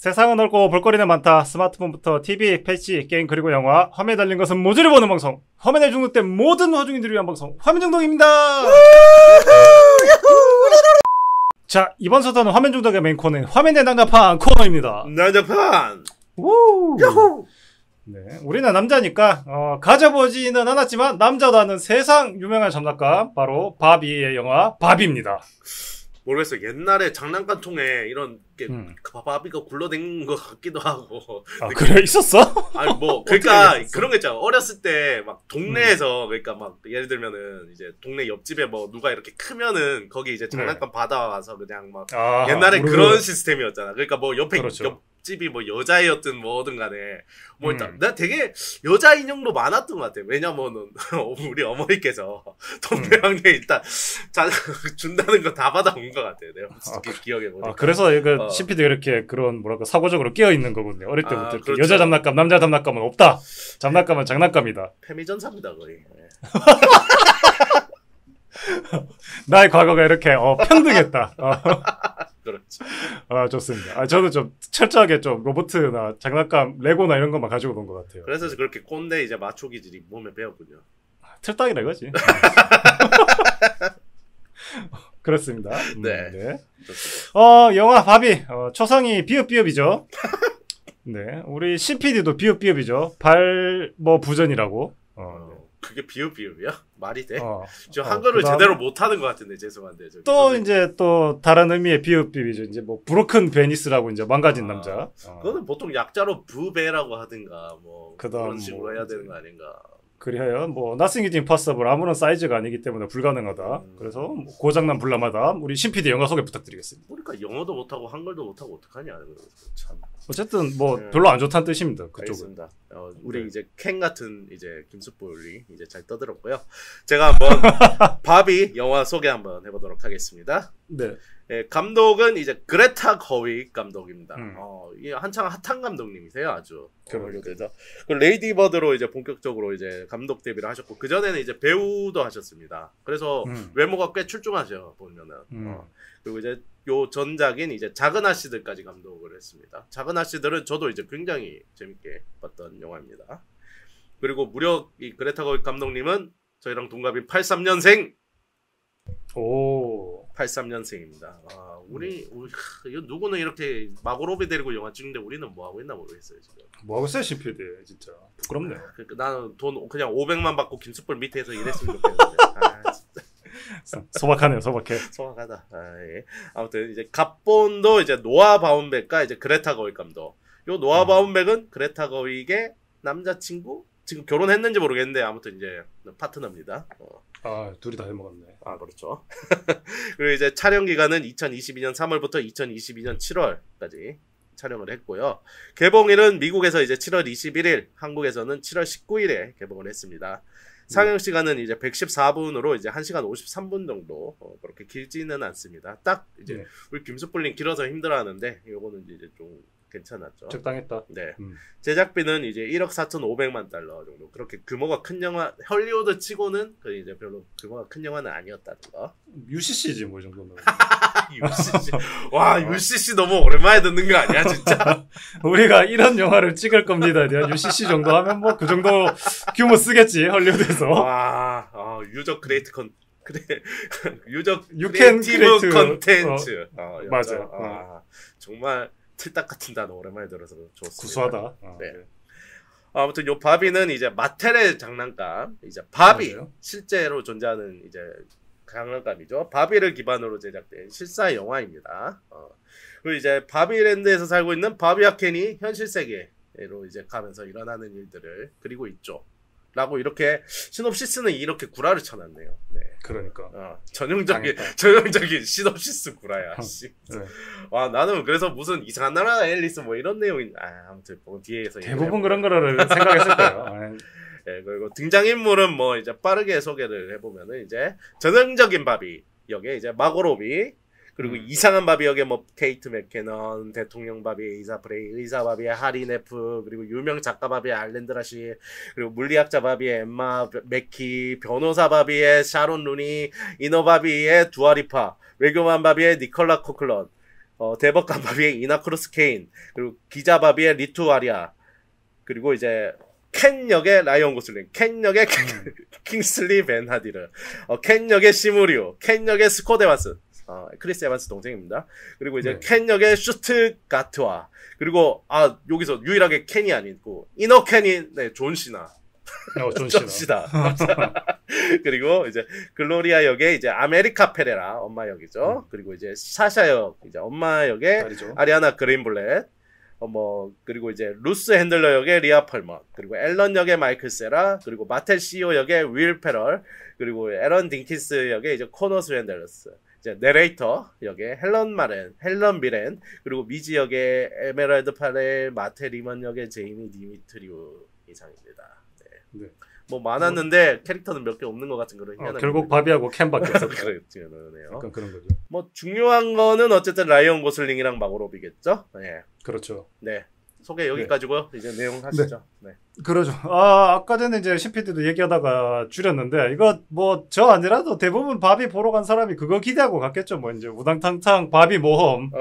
세상은 넓고 볼거리는 많다. 스마트폰부터 TV, PC, 게임 그리고 영화, 화면에 달린 것은 모조리 보는 방송. 화면에 중독된 모든 화중인들을 위한 방송, 화면중독입니다. 자, 이번 서사는 화면 중독의 메인 코너인 화면의 난장판 코너입니다. 난장판! 우! 야호! 네, 우리는 남자니까 가져보지는 않았지만 남자도 아는 세상 유명한 장난감 바로 바비의 영화 바비입니다. 모르겠어요. 옛날에 장난감 통에 이런 게 바비가 굴러다니는 것 같기도 하고. 아, 그래? 있었어? 아니 뭐 그러니까 그런 거 있잖아. 어렸을 때 막 동네에서 그러니까 막 예를 들면은 이제 동네 옆집에 뭐 누가 이렇게 크면은 거기 이제 장난감 받아와서 그냥 막 옛날에 그런 시스템이었잖아. 그러니까 뭐 옆에 그렇죠. 집이 뭐 여자애였든 뭐든 간에 뭐 일단 내가 되게 여자 인형도 많았던 것 같아. 왜냐면은 우리 어머니께서 동네방네 일단 준다는 거 다 받아온 것 같아요. 내가 기억해 보니까. 그래서 CP도 이렇게 그런 뭐랄까 사고적으로 끼어 있는 거군요. 어릴 때부터 이렇게 그렇죠. 여자 장난감, 남자 장난감은 없다. 장난감은 장난감이다. 패미전사입니다 거의. 나의 과거가 이렇게 평등했다. 그렇죠. 좋습니다. 저도 좀 철저하게 좀 로보트나 장난감, 레고나 이런 것만 가지고 논 것 같아요. 그래서 그렇게 꼰대 이제 마초 기질이 몸에 배웠군요. 틀딱이라 이거지. 그렇습니다. 네. 네. 영화 바비 초성이 비읍비읍이죠. 네, 우리 CPD도 비읍비읍이죠. 부전이라고. 그게 비읍비읍이야? 말이 돼? 저 한글을 제대로 못하는 것 같은데 죄송한데. 또 이제 또 다른 의미의 비읍비읍이죠. 이제 뭐 브로큰 베니스라고 이제 망가진 남자. 그거는 보통 약자로 부배라고 하든가 뭐 그런 식으로 뭐 해야 되는 거 아닌가. 그리하여 뭐 Nothing is impossible 아무런 사이즈가 아니기 때문에 불가능하다. 그래서 뭐 고장난 불남하다. 우리 신PD 영화 소개 부탁드리겠습니다. 그러니까 영어도 못하고 한글도 못하고 어떡하냐. 참. 어쨌든 뭐 별로 안 좋다는 뜻입니다. 그쪽은. 알겠습니다. 우리 이제 캔 같은 이제 김숙볼이 이제 잘 떠들었고요. 제가 한번 바비 영화 소개 한번 해보도록 하겠습니다. 네. 예, 감독은 이제 그레타 거윅 감독입니다. 이게 한창 핫한 감독님이세요, 아주. 그래서 그 레이디 버드로 이제 본격적으로 이제 감독 데뷔를 하셨고 그 전에는 이제 배우도 하셨습니다. 그래서 외모가 꽤 출중하죠, 보면은. 그리고 이제 요 전작인 이제 작은 아씨들까지 감독을 했습니다. 작은 아씨들은 저도 이제 굉장히 재밌게 봤던 영화입니다. 그리고 무려 이 그레타 거윅 감독님은 저희랑 동갑인 83년생. 오. 83년생입니다. 우리 누구는 이렇게 마고로비 데리고 영화 찍는데 우리는 뭐 하고 있나 모르겠어요 지금. 뭐 하고 있어요 신PD 진짜 부끄럽네. 그러니까 나는 돈 그냥 500만 받고 김숙볼 밑에서 일했으면 좋겠는데. 진짜. 소박하네요, 소박해. 소박하다. 예. 아무튼 이제 갑본도 이제 노아 바운백과 이제 그레타 거윅 감독. 요 노아 바운백은 그레타 거윅의 남자친구? 지금 결혼했는지 모르겠는데 아무튼 이제 파트너입니다. 둘이 다 해먹었네. 그렇죠. 그리고 이제 촬영 기간은 2022년 3월부터 2022년 7월까지 촬영을 했고요. 개봉일은 미국에서 이제 7월 21일, 한국에서는 7월 19일에 개봉을 했습니다. 상영 시간은 이제 114분으로 이제 1시간 53분 정도, 그렇게 길지는 않습니다. 딱 이제 우리 김숙불님 길어서 힘들어하는데 요거는 이제 좀 괜찮았죠. 적당했다. 네. 제작비는 이제 1억 4,500만 달러 정도. 그렇게 규모가 큰 영화, 헐리우드 치고는 그 이제 별로 규모가 큰 영화는 아니었다는 거. UCC지 뭐 이 정도면. UCC. 와, UCC 너무 오랜만에 듣는 거 아니야, 진짜? 우리가 이런 영화를 찍을 겁니다. UCC 정도 하면 뭐 그 정도 규모 쓰겠지, 헐리우드에서. 와, 유저 크리에이트 유저 크리에이티브 컨텐츠. 맞아. 정말 틀딱 같은 단어 오랜만에 들어서 좋습니다. 구수하다. 네. 아무튼 요 바비는 이제 마텔의 장난감, 이제 바비 맞아요? 실제로 존재하는 이제 장난감이죠. 바비를 기반으로 제작된 실사 영화입니다. 그리고 이제 바비랜드에서 살고 있는 바비와 켄이 현실 세계로 이제 가면서 일어나는 일들을 그리고 있죠. 라고 이렇게 시놉시스는 이렇게 구라를 쳐놨네요. 네. 그러니까. 전형적인 시놉시스 구라야. 씨. 네. 와, 나는 그래서 무슨 이상한 나라 앨리스 뭐 이런 내용인. 아무튼 뭐 뒤에서 대부분 그런 거를 생각했을 거예요. 네, 그리고 등장인물은 뭐 이제 빠르게 소개를 해보면은 이제 전형적인 바비 역에 이제 마고로비, 그리고 이상한 바비 역에 뭐 케이트 맥캐넌, 대통령 바비의 이사 프레이, 의사 바비의 하리 네프, 그리고 유명 작가 바비의 알렌드라 씨, 그리고 물리학자 바비의 엠마 맥키, 변호사 바비의 샤론 루니, 인어 바비의 두아리파, 외교관 바비의 니콜라 코클런, 대법관 바비의 이나크루스 케인, 그리고 기자 바비의 리투 아리아, 그리고 이제 켄 역의 라이언 고슬링, 켄 역의 킹슬리 벤 하디르, 켄 역의 시무리오, 켄 역의 스콧 에반스, 크리스 에반스 동생입니다. 그리고 이제 켄 역의 슈트가트와, 그리고 여기서 유일하게 켄이 아니고 이너 켄이 존 시나. 존 시나. 그리고 이제 글로리아 역의 이제 아메리카 페레라 엄마 역이죠. 그리고 이제 사샤 역 이제 엄마 역의 아리아나 그린블렛. 그리고 이제 루스 핸들러 역의 리아 펄먼, 그리고 앨런 역의 마이클 세라, 그리고 마텔 CEO 역의 윌 페럴, 그리고 에런 딩킨스 역의 이제 코너 스웬델러스, 이제 내레이터 역의 헬런 미렌, 그리고 미지 역의 에메랄드 팔레, 마텔 리먼 역의 제이미 디미트리우 이상입니다. 네. 뭐 많았는데 캐릭터는 몇 개 없는 것 같은 그런 희한한 결국 바비하고 켄밖에 없었죠. 그렇네요. 약간 그런 거죠. 뭐 중요한 거는 어쨌든 라이언 고슬링이랑 마고로비겠죠. 네. 그렇죠. 네. 소개 여기까지고요. 이제 내용 하시죠. 네. 그러죠. 아까 전에 이제 CPD도 얘기하다가 줄였는데 이거 뭐 저 아니라도 대부분 바비 보러 간 사람이 그거 기대하고 갔겠죠. 뭐 이제 우당탕탕 바비 모험.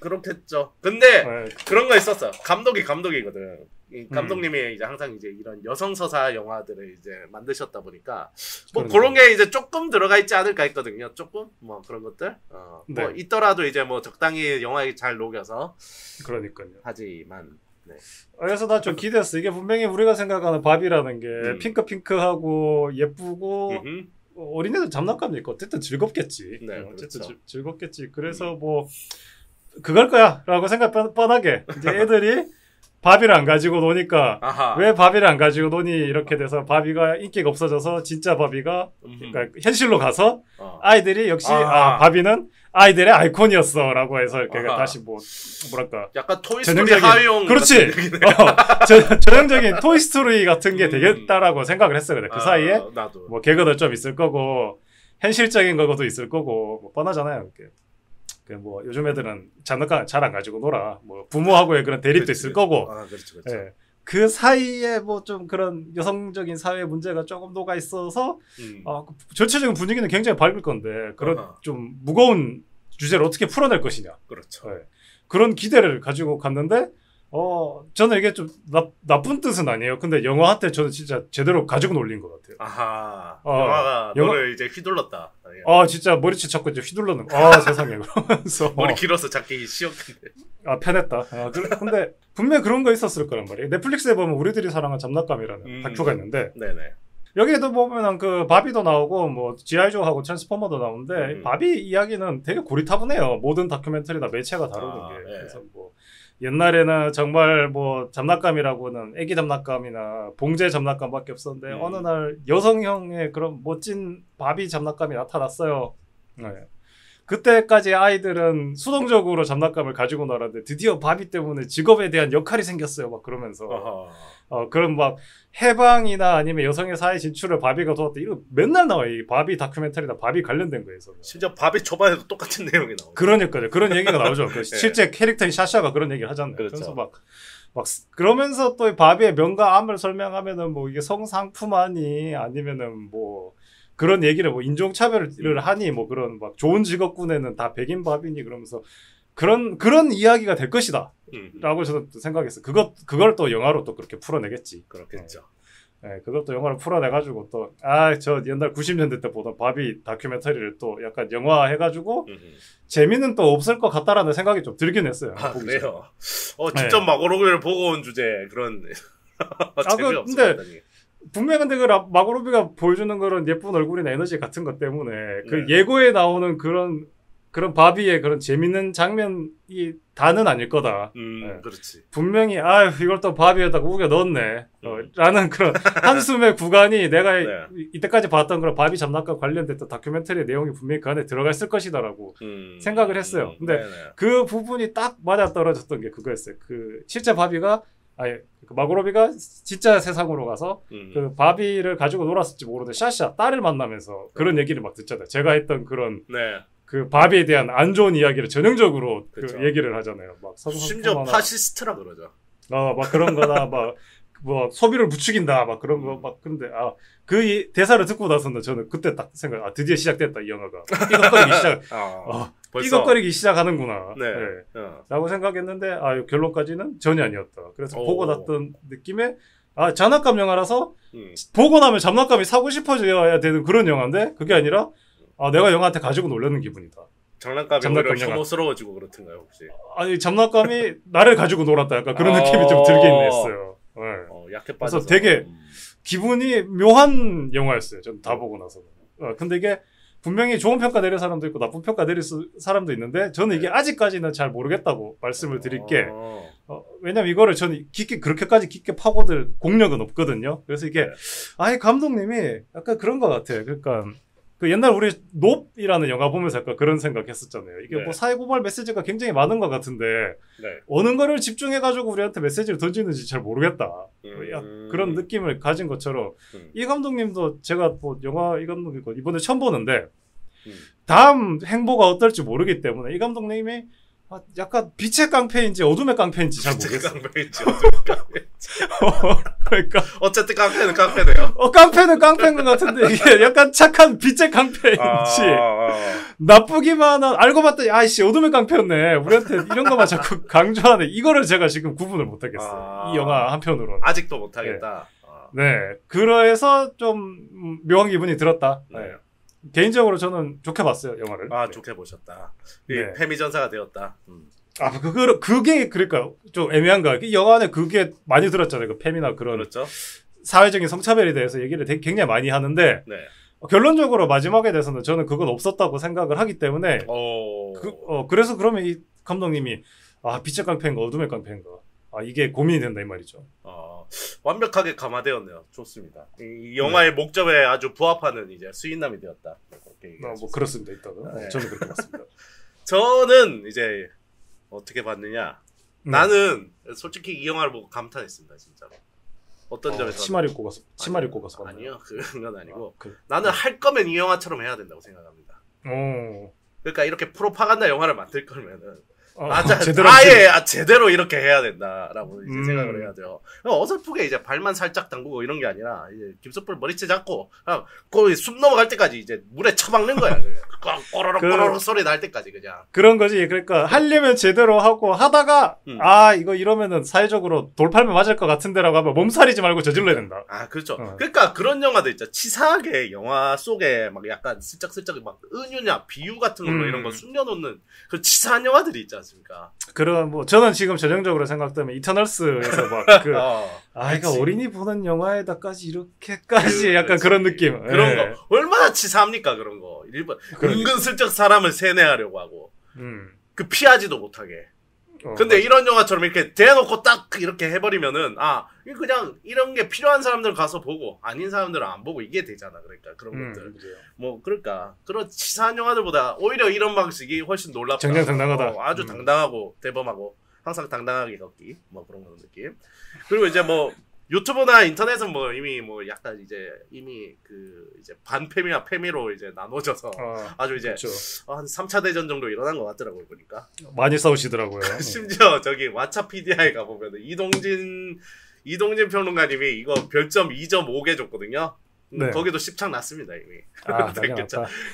그렇겠죠. 근데 그런 거 있었어. 감독이거든. 이 감독님이 이제 항상 이제 이런 여성 서사 영화들을 이제 만드셨다 보니까 뭐 그런 게 이제 조금 들어가 있지 않을까 했거든요. 조금 뭐 그런 것들 뭐 있더라도 이제 뭐 적당히 영화에 잘 녹여서 그러니까요. 하지만 네. 그래서 나 좀 기대했어. 이게 분명히 우리가 생각하는 바비라는 게 핑크핑크하고 예쁘고 어린애들 장난감도 있고 어쨌든 즐겁겠지. 네, 어쨌든 그렇죠. 즐겁겠지. 그래서 뭐 그걸 거야라고 생각 뻔하게 이제 애들이 바비를 안 가지고 노니까 왜 바비를 안 가지고 노니 이렇게 돼서 바비가 인기가 없어져서 진짜 바비가 그러니까 현실로 가서 아이들이 역시 바비는 아이들의 아이콘이었어라고 해서 이렇게 다시 뭐랄까 약간 토이스토리 하위용 그렇지 전형적인 토이스토리 같은 게 되겠다라고 생각을 했어요. 그 사이에 나도. 뭐 개그도 좀 있을 거고 현실적인 거도 있을 거고 뭐 뻔하잖아요. 이렇게. 뭐 요즘 애들은 장난감 잘 안 가지고 놀아. 뭐 부모하고의 그런 대립도 있을 거고. 그렇죠. 예. 그 사이에 뭐 좀 그런 여성적인 사회 문제가 조금 녹아 있어서 전체적인 분위기는 굉장히 밝을 건데 그런 좀 무거운 주제를 어떻게 풀어낼 것이냐. 그렇죠. 예. 그런 기대를 가지고 갔는데 저는 이게 좀 나쁜 뜻은 아니에요. 근데 영화한테 저는 진짜 제대로 가지고 놀린 것 같아요. 영화가 너를 이제 휘둘렀다. 진짜 머리채 잡고 이제 휘둘렀는 세상에 그러면서 머리 길어서 잡기 쉬웠는데 편했다. 근데 분명히 그런 거 있었을 거란 말이에요. 넷플릭스에 보면 우리들이 사랑한 장난감이라는 다큐가 있는데 네네. 여기에도 보면 그 바비도 나오고 뭐 지아이조하고 트랜스포머도 나오는데 바비 이야기는 되게 고리타분해요. 모든 다큐멘터리 다 매체가 다루는 게. 네. 그래서 뭐 옛날에는 정말 뭐 장난감이라고는 애기 장난감이나 봉제 장난감밖에 없었는데 어느 날 여성형의 그런 멋진 바비 장난감이 나타났어요. 네. 그때까지 아이들은 수동적으로 장난감을 가지고 놀았는데 드디어 바비 때문에 직업에 대한 역할이 생겼어요. 막 그러면서 그런 막 해방이나 아니면 여성의 사회 진출을 바비가 도왔다. 이거 맨날 나와요. 이 바비 다큐멘터리나 바비 관련된 거에서. 심지어 바비 초반에도 똑같은 내용이 나와요. 그러니까요. 그런 얘기가 나오죠. 실제 캐릭터인 샤샤가 그런 얘기를 하잖아요. 그렇죠. 그래서 막 그러면서 또 바비의 명가암을 설명하면은 뭐 이게 성상품하니 아니면은 뭐 그런 얘기를 뭐 인종차별을 하니 뭐 그런 막 좋은 직업군에는 다 백인 바비니 그러면서 그런 이야기가 될 것이다 라고 저는 생각했어요. 그걸 또 영화로 또 그렇게 풀어내겠지. 그렇겠죠. 네, 그것도 영화로 풀어내가지고 또 저 옛날 90년대 때 보던 바비 다큐멘터리를 또 약간 영화 해가지고 재미는 또 없을 것 같다라는 생각이 좀 들긴 했어요. 그래요? 직접 마고로비를 보고 온 주제 그런 재미없을 것 같다니. 분명히 근데 그 마고로비가 보여주는 그런 예쁜 얼굴이나 에너지 같은 것 때문에 그 예고에 나오는 그런 바비의 그런 재밌는 장면이 다는 아닐 거다. 그렇지. 분명히 이걸 또 바비에다가 우겨 넣었네. 라는 그런 한숨의 구간이 내가 이때까지 봤던 그런 바비 장난감 관련됐던 다큐멘터리의 내용이 분명히 그 안에 들어가 있을 것이다라고 생각을 했어요. 근데 그 부분이 딱 맞아떨어졌던 게 그거였어요. 그 실제 바비가 그 마고로비가 진짜 세상으로 가서 그 바비를 가지고 놀았을지 모르는데 샤샤 딸을 만나면서 그런 얘기를 막 듣잖아요. 제가 했던 그런 그 바비에 대한 안 좋은 이야기를 전형적으로 그렇죠. 그 얘기를 하잖아요. 막 심지어 파시스트라 그러죠. 막 그런 거나 막 뭐 소비를 부추긴다 막 그런 거 막 근데 그 대사를 듣고 나서는 저는 그때 딱 생각 드디어 시작됐다 이 영화가 삐걱거리기 시작 삐걱거리기 시작하는구나. 네. 라고 생각했는데 결론까지는 전혀 아니었다. 그래서 보고 났던 느낌에 장난감 영화라서 보고 나면 장난감이 사고 싶어져야 되는 그런 영화인데 그게 아니라 내가 영화한테 가지고 놀라는 기분이다. 장난감이 오히려 혐오스러워지고 그렇던가요 혹시? 아니 장난감이 나를 가지고 놀았다. 약간 그런 느낌이 좀 들긴 했어요. 네. 약해 빠져서. 그래서 되게 기분이 묘한 영화였어요. 전 다 보고 나서. 근데 이게 분명히 좋은 평가 내릴 사람도 있고 나쁜 평가 내릴 사람도 있는데 저는 이게 아직까지는 잘 모르겠다고 말씀을 드릴게. 왜냐면 이거를 저는 그렇게까지 깊게 파고들 공력은 없거든요. 그래서 이게 감독님이 약간 그런 것 같아요. 그러니까 그 옛날 우리 높이라는 영화 보면서 약간 그런 생각했었잖아요. 이게 뭐 사회고발 메시지가 굉장히 많은 것 같은데 어느 거를 집중해가지고 우리한테 메시지를 던지는지 잘 모르겠다. 그런 느낌을 가진 것처럼 이 감독님도 제가 뭐 영화 이 감독님 이번에 처음 보는데 다음 행보가 어떨지 모르기 때문에 이 감독님이 약간 빛의 깡패인지 어둠의 깡패인지 잘 모르겠어요. 깡패인지 어둠의 깡패인지. 그러니까 어쨌든 깡패는 깡패네요. 깡패는 깡패인 것 같은데 이게 약간 착한 빛의 깡패인지 나쁘기만 한 알고 봤더니 아이씨 어둠의 깡패였네. 우리한테 이런 것만 자꾸 강조하네. 이거를 제가 지금 구분을 못하겠어요. 이 영화 한편으로는. 아직도 못하겠다. 네. 그래서 좀 묘한 기분이 들었다. 네. 개인적으로 저는 좋게 봤어요, 영화를. 좋게 보셨다. 패미전사가 되었다. 그게, 그러니까, 좀 애매한가. 영화 안에 그게 많이 들었잖아요. 그 패미나 그런. 그렇죠. 사회적인 성차별에 대해서 얘기를 굉장히 많이 하는데, 결론적으로 마지막에 대해서는 저는 그건 없었다고 생각을 하기 때문에, 그래서 그러면 이 감독님이, 빛의 깡패인가, 어둠의 깡패인가. 이게 고민이 된다, 이 말이죠. 완벽하게 감화되었네요. 좋습니다. 이 영화의 목적에 아주 부합하는 이제 수인남이 되었다. 뭐 그렇습니다. 일단은 저는 그렇게 봤습니다. 저는 이제 어떻게 봤느냐? 나는 솔직히 이 영화를 보고 감탄했습니다, 진짜로. 어떤 점에서 치마를 입고 가서 아니요, 그건 아니고 나는 할 거면 이 영화처럼 해야 된다고 생각합니다. 그러니까 이렇게 프로파간다 영화를 만들 거면은. 제대로 이렇게 해야 된다라고 이제 생각을 해야 돼요. 어설프게 이제 발만 살짝 담그고 이런 게 아니라 이제 김석불 머리채 잡고 거기 숨 넘어갈 때까지 이제 물에 처박는 거야. 꼬로록 소리 날 때까지 그냥. 그런 거지. 그러니까 하려면 제대로 하고 하다가 이거 이러면은 사회적으로 돌팔매 맞을 것 같은데라고 하면 몸살이지 말고 저질러야 된다. 그렇죠. 그러니까 그런 영화도 있죠. 치사하게 영화 속에 막 약간 슬쩍슬쩍 막 은유냐 비유 같은 걸로 이런 거 숨겨놓는 그 치사한 영화들이 있잖아. 않습니까? 그런 뭐 저는 지금 전형적으로 생각되면 이터널스에서 막 아이가 어린이 보는 영화에다까지 이렇게까지 약간 그런 느낌. 그런 거 얼마나 치사합니까 그런 거. 일본 은근슬쩍 사람을 세뇌하려고 하고 그 피하지도 못하게. 근데 이런 영화처럼 이렇게 대놓고 딱 이렇게 해버리면은 그냥 이런 게 필요한 사람들 가서 보고 아닌 사람들은 안 보고 이게 되잖아. 그러니까 그런 것들 뭐 그러니까 그런 치사한 영화들보다 오히려 이런 방식이 훨씬 놀랍다. 정정당당하다. 아주 당당하고 대범하고 항상 당당하게 걷기 뭐 그런 느낌. 그리고 이제 뭐 유튜브나 인터넷은 뭐 이미 뭐 약간 이제 이미 그 이제 반패미와 패미로 이제 나눠져서 아주 이제 한 3차 대전 정도 일어난 것 같더라고요 보니까. 많이 싸우시더라고요. 심지어 저기 왓챠 PDI 가보면 이동진 평론가님이 이거 별점 2.5개 줬거든요. 거기도 10창 났습니다 이미.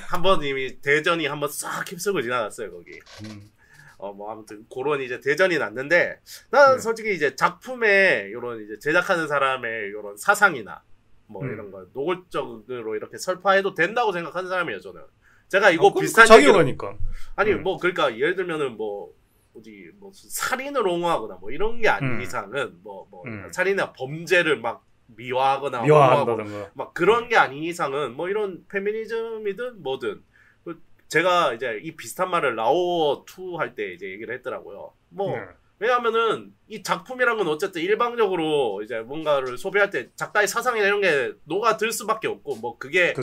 한번 이미 대전이 한번 싹 휩쓸고 지나갔어요 거기. 뭐 아무튼 그런 이제 대전이 났는데 나는 솔직히 이제 작품에 요런 이제 제작하는 사람의 요런 사상이나 뭐 이런 거 노골적으로 이렇게 설파해도 된다고 생각하는 사람이에요 저는. 제가 이거 비슷한 자기가니까. 아니 뭐 그러니까 예를 들면은 뭐 어디 뭐 살인을 옹호하거나 뭐 이런 게 아닌 이상은 뭐 살인이나 범죄를 막 미화하거나 막 그런 게 아닌 이상은 뭐 이런 페미니즘이든 뭐든 제가 이제 이 비슷한 말을 라오어 2 할 때 이제 얘기를 했더라고요. 뭐 왜냐하면은 이 작품이란 건 어쨌든 일방적으로 이제 뭔가를 소비할 때 작가의 사상이나 이런 게 녹아들 수밖에 없고 뭐 그게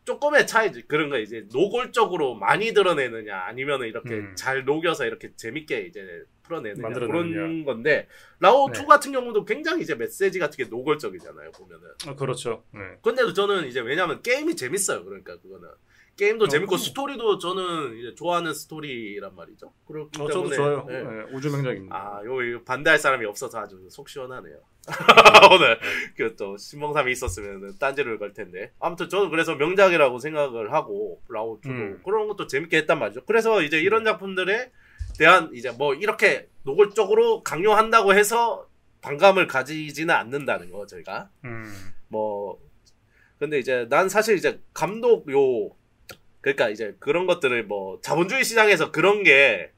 조금의 차이지. 그런 거 이제 노골적으로 많이 드러내느냐 아니면은 이렇게 잘 녹여서 이렇게 재밌게 이제 풀어내느냐 그런 건데 라오 2 같은 경우도 굉장히 이제 메시지 같은 게 노골적이잖아요 보면은. 그렇죠. 근데도 저는 이제 왜냐면 게임이 재밌어요. 그러니까 그거는 게임도 재밌고 스토리도 저는 이제 좋아하는 스토리란 말이죠. 그렇기 때문에 저도 좋아요. 네. 네, 우주명작입니다. 요 반대할 사람이 없어서 아주 속 시원하네요. 오늘 그 또 신봉삼이 있었으면 딴지를 걸 텐데. 아무튼 저는 그래서 명작이라고 생각을 하고 라오투도 그런 것도 재밌게 했단 말이죠. 그래서 이제 이런 작품들에 대한 이제 뭐 이렇게 노골적으로 강요한다고 해서 반감을 가지지는 않는다는 거 저희가. 뭐 근데 이제 난 사실 이제 감독 그러니까 이제 그런 것들을 뭐 자본주의 시장에서 그런 게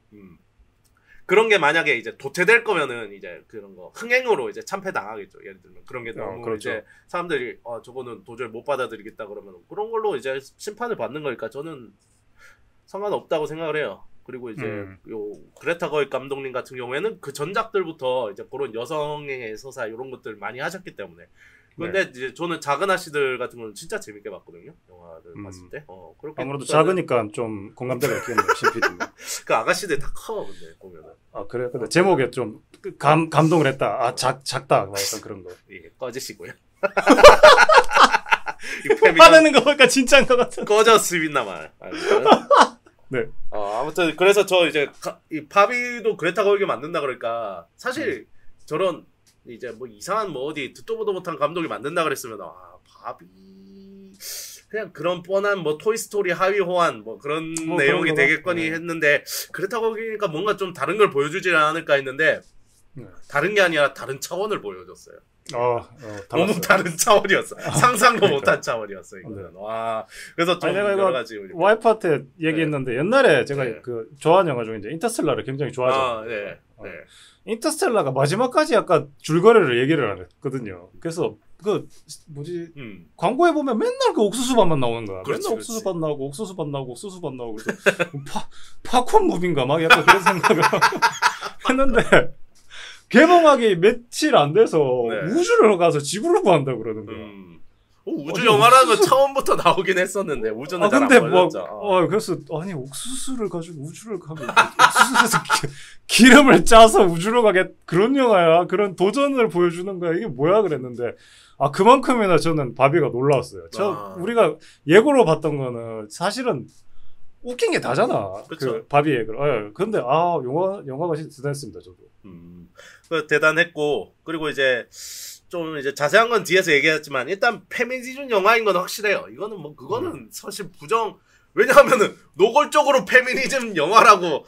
만약에 이제 도태될 거면은 이제 그런 거 흥행으로 이제 참패 당하겠죠. 예를 들면 그런 게 너무 그렇죠. 이제 사람들이 저거는 도저히 못 받아들이겠다 그러면 그런 걸로 이제 심판을 받는 거니까 저는 상관없다고 생각을 해요. 그리고 이제 요 그레타 거익 감독님 같은 경우에는 그 전작들부터 이제 그런 여성의 서사 이런 것들 많이 하셨기 때문에. 근데 이제 저는 작은 아씨들 같은 거는 진짜 재밌게 봤거든요. 영화를 봤을 때. 그렇게 아무래도 작으니까 좀 공감대가 있겠네요. 신PD는. 그 아가씨들 다 커 근데 보면은. 아 그래? 근데 제목에 좀 감동을 했다. 아 작다. 막 약간 그런 거. 예, 꺼지시고요. 화내는 거 보니까 진짜인 것 같아. 꺼져 스윗나마. 네. 아무튼 그래서 저 이제 이 바비도 그레타 거익이 만든다 그러니까 사실 저런 이제 뭐 이상한 뭐 어디 듣도 보도 못한 감독이 만든다 그랬으면 바비 그냥 그런 뻔한 뭐 토이스토리 하위 호환 뭐 그런 내용이 되겠거니 했는데 그레타 거익이니까 뭔가 좀 다른 걸 보여주지 않을까 했는데 다른 게 아니라 다른 차원을 보여줬어요. 너무 다른 차원이었어. 상상도 못한 차원이었어 이거는. 와 그래서 좀 여러 가지 와이프한테 얘기했는데 옛날에 제가 그 좋아하는 영화 중에 이제 인터스텔라를 굉장히 좋아하잖아요. 인터스텔라가 마지막까지 약간 줄거리를 얘기를 안 했거든요. 그래서 그 뭐지 광고에 보면 맨날 그 옥수수밭만 나오는 거야. 그렇지, 맨날 옥수수밭 나오고 옥수수밭 나오고 옥수수밭 나오고 그래서 팝콘 무비인가 막 약간 그런 생각을 했는데 개봉하기 며칠 안 돼서 우주를 가서 지구를 구한다 그러는 거야. 우주 영화라는 거 처음부터 나오긴 했었는데 우주는 잘 안 보여줬죠. 그래서 아니 옥수수를 가지고 우주를 가면 옥수수에서 기름을 짜서 우주로 가게 그런 영화야. 그런 도전을 보여주는 거야. 이게 뭐야 그랬는데 그만큼이나 저는 바비가 놀라웠어요. 우리가 예고로 봤던 거는 사실은 웃긴 게 다잖아. 그 바비 얘기를. 근데 영화가 진짜 대단했습니다. 저도. 대단했고 그리고 이제 좀 이제 자세한 건 뒤에서 얘기했지만 일단 페미니즘 영화인 건 확실해요. 이거는 뭐 그거는 사실 왜냐하면은 노골적으로 페미니즘 영화라고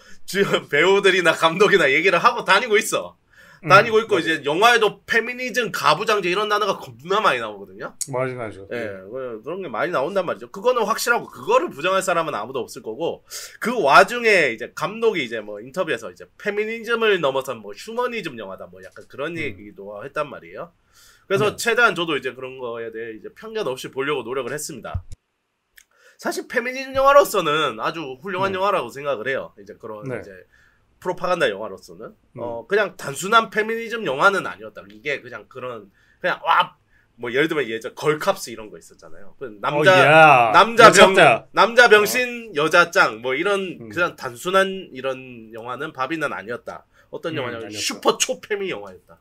배우들이나 감독이나 얘기를 하고 다니고 있어. 다니고 있고 이제 영화에도 페미니즘 가부장제 이런 단어가 겁나 많이 나오거든요. 많이 나죠. 예, 그런 게 많이 나온단 말이죠. 그거는 확실하고 그거를 부정할 사람은 아무도 없을 거고 그 와중에 이제 감독이 이제 뭐 인터뷰에서 이제 페미니즘을 넘어선 뭐 휴머니즘 영화다 뭐 약간 그런 얘기도 했단 말이에요. 그래서 최대한 저도 이제 그런 거에 대해 이제 편견 없이 보려고 노력을 했습니다. 사실 페미니즘 영화로서는 아주 훌륭한 영화라고 생각을 해요. 이제 그런 이제 프로파간다 영화로서는 그냥 단순한 페미니즘 영화는 아니었다. 이게 그냥 뭐 예를 들면 예전 걸캅스 이런 거 있었잖아요. 남자 병신 여자 짱 뭐 이런 그냥 단순한 이런 영화는 바비는 아니었다. 어떤 영화냐면 슈퍼 초페미 영화였다.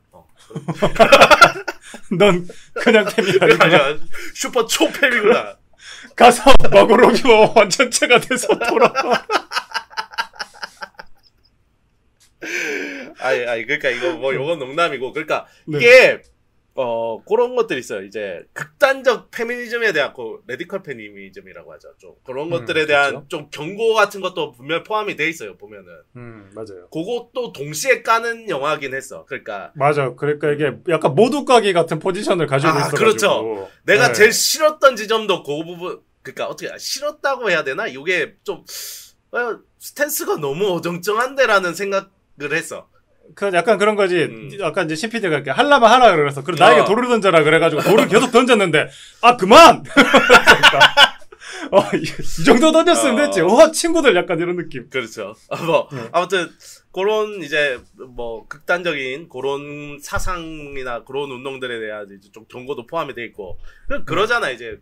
넌 그냥 페미가 아니야. 슈퍼 초페미구나. 가서 마고로기와 완전체가 돼서 돌아와. 그러니까 이거 뭐 요건 농담이고 그러니까 이게 그런 것들이 있어요. 이제 극단적 페미니즘에 대한 레디컬 페미니즘이라고 하죠. 좀 그런 것들에 대한 그렇죠? 좀 경고 같은 것도 분명 포함이 돼 있어요. 보면은. 맞아요. 그것도 동시에 까는 영화긴 했어. 그러니까. 맞아. 그러니까 이게 약간 모두 까기 같은 포지션을 가지고 있어가지고. 그렇죠. 내가 제일 싫었던 지점도 그 부분. 그러니까 어떻게 싫었다고 해야 되나? 이게 좀 스탠스가 너무 어정쩡한데라는 생각을 했어. 약간 그런 거지. 약간 이제 신PD가 이렇게 하려면 하라 그래서 나에게 돌을 던져라 그래가지고 돌을 계속 던졌는데 그만. 이 정도 던졌으면 됐지. 친구들 약간 이런 느낌. 그렇죠. 아무튼 그런 이제 뭐 극단적인 그런 사상이나 그런 운동들에 대한 이제 좀 경고도 포함이 돼 있고 그러잖아 이제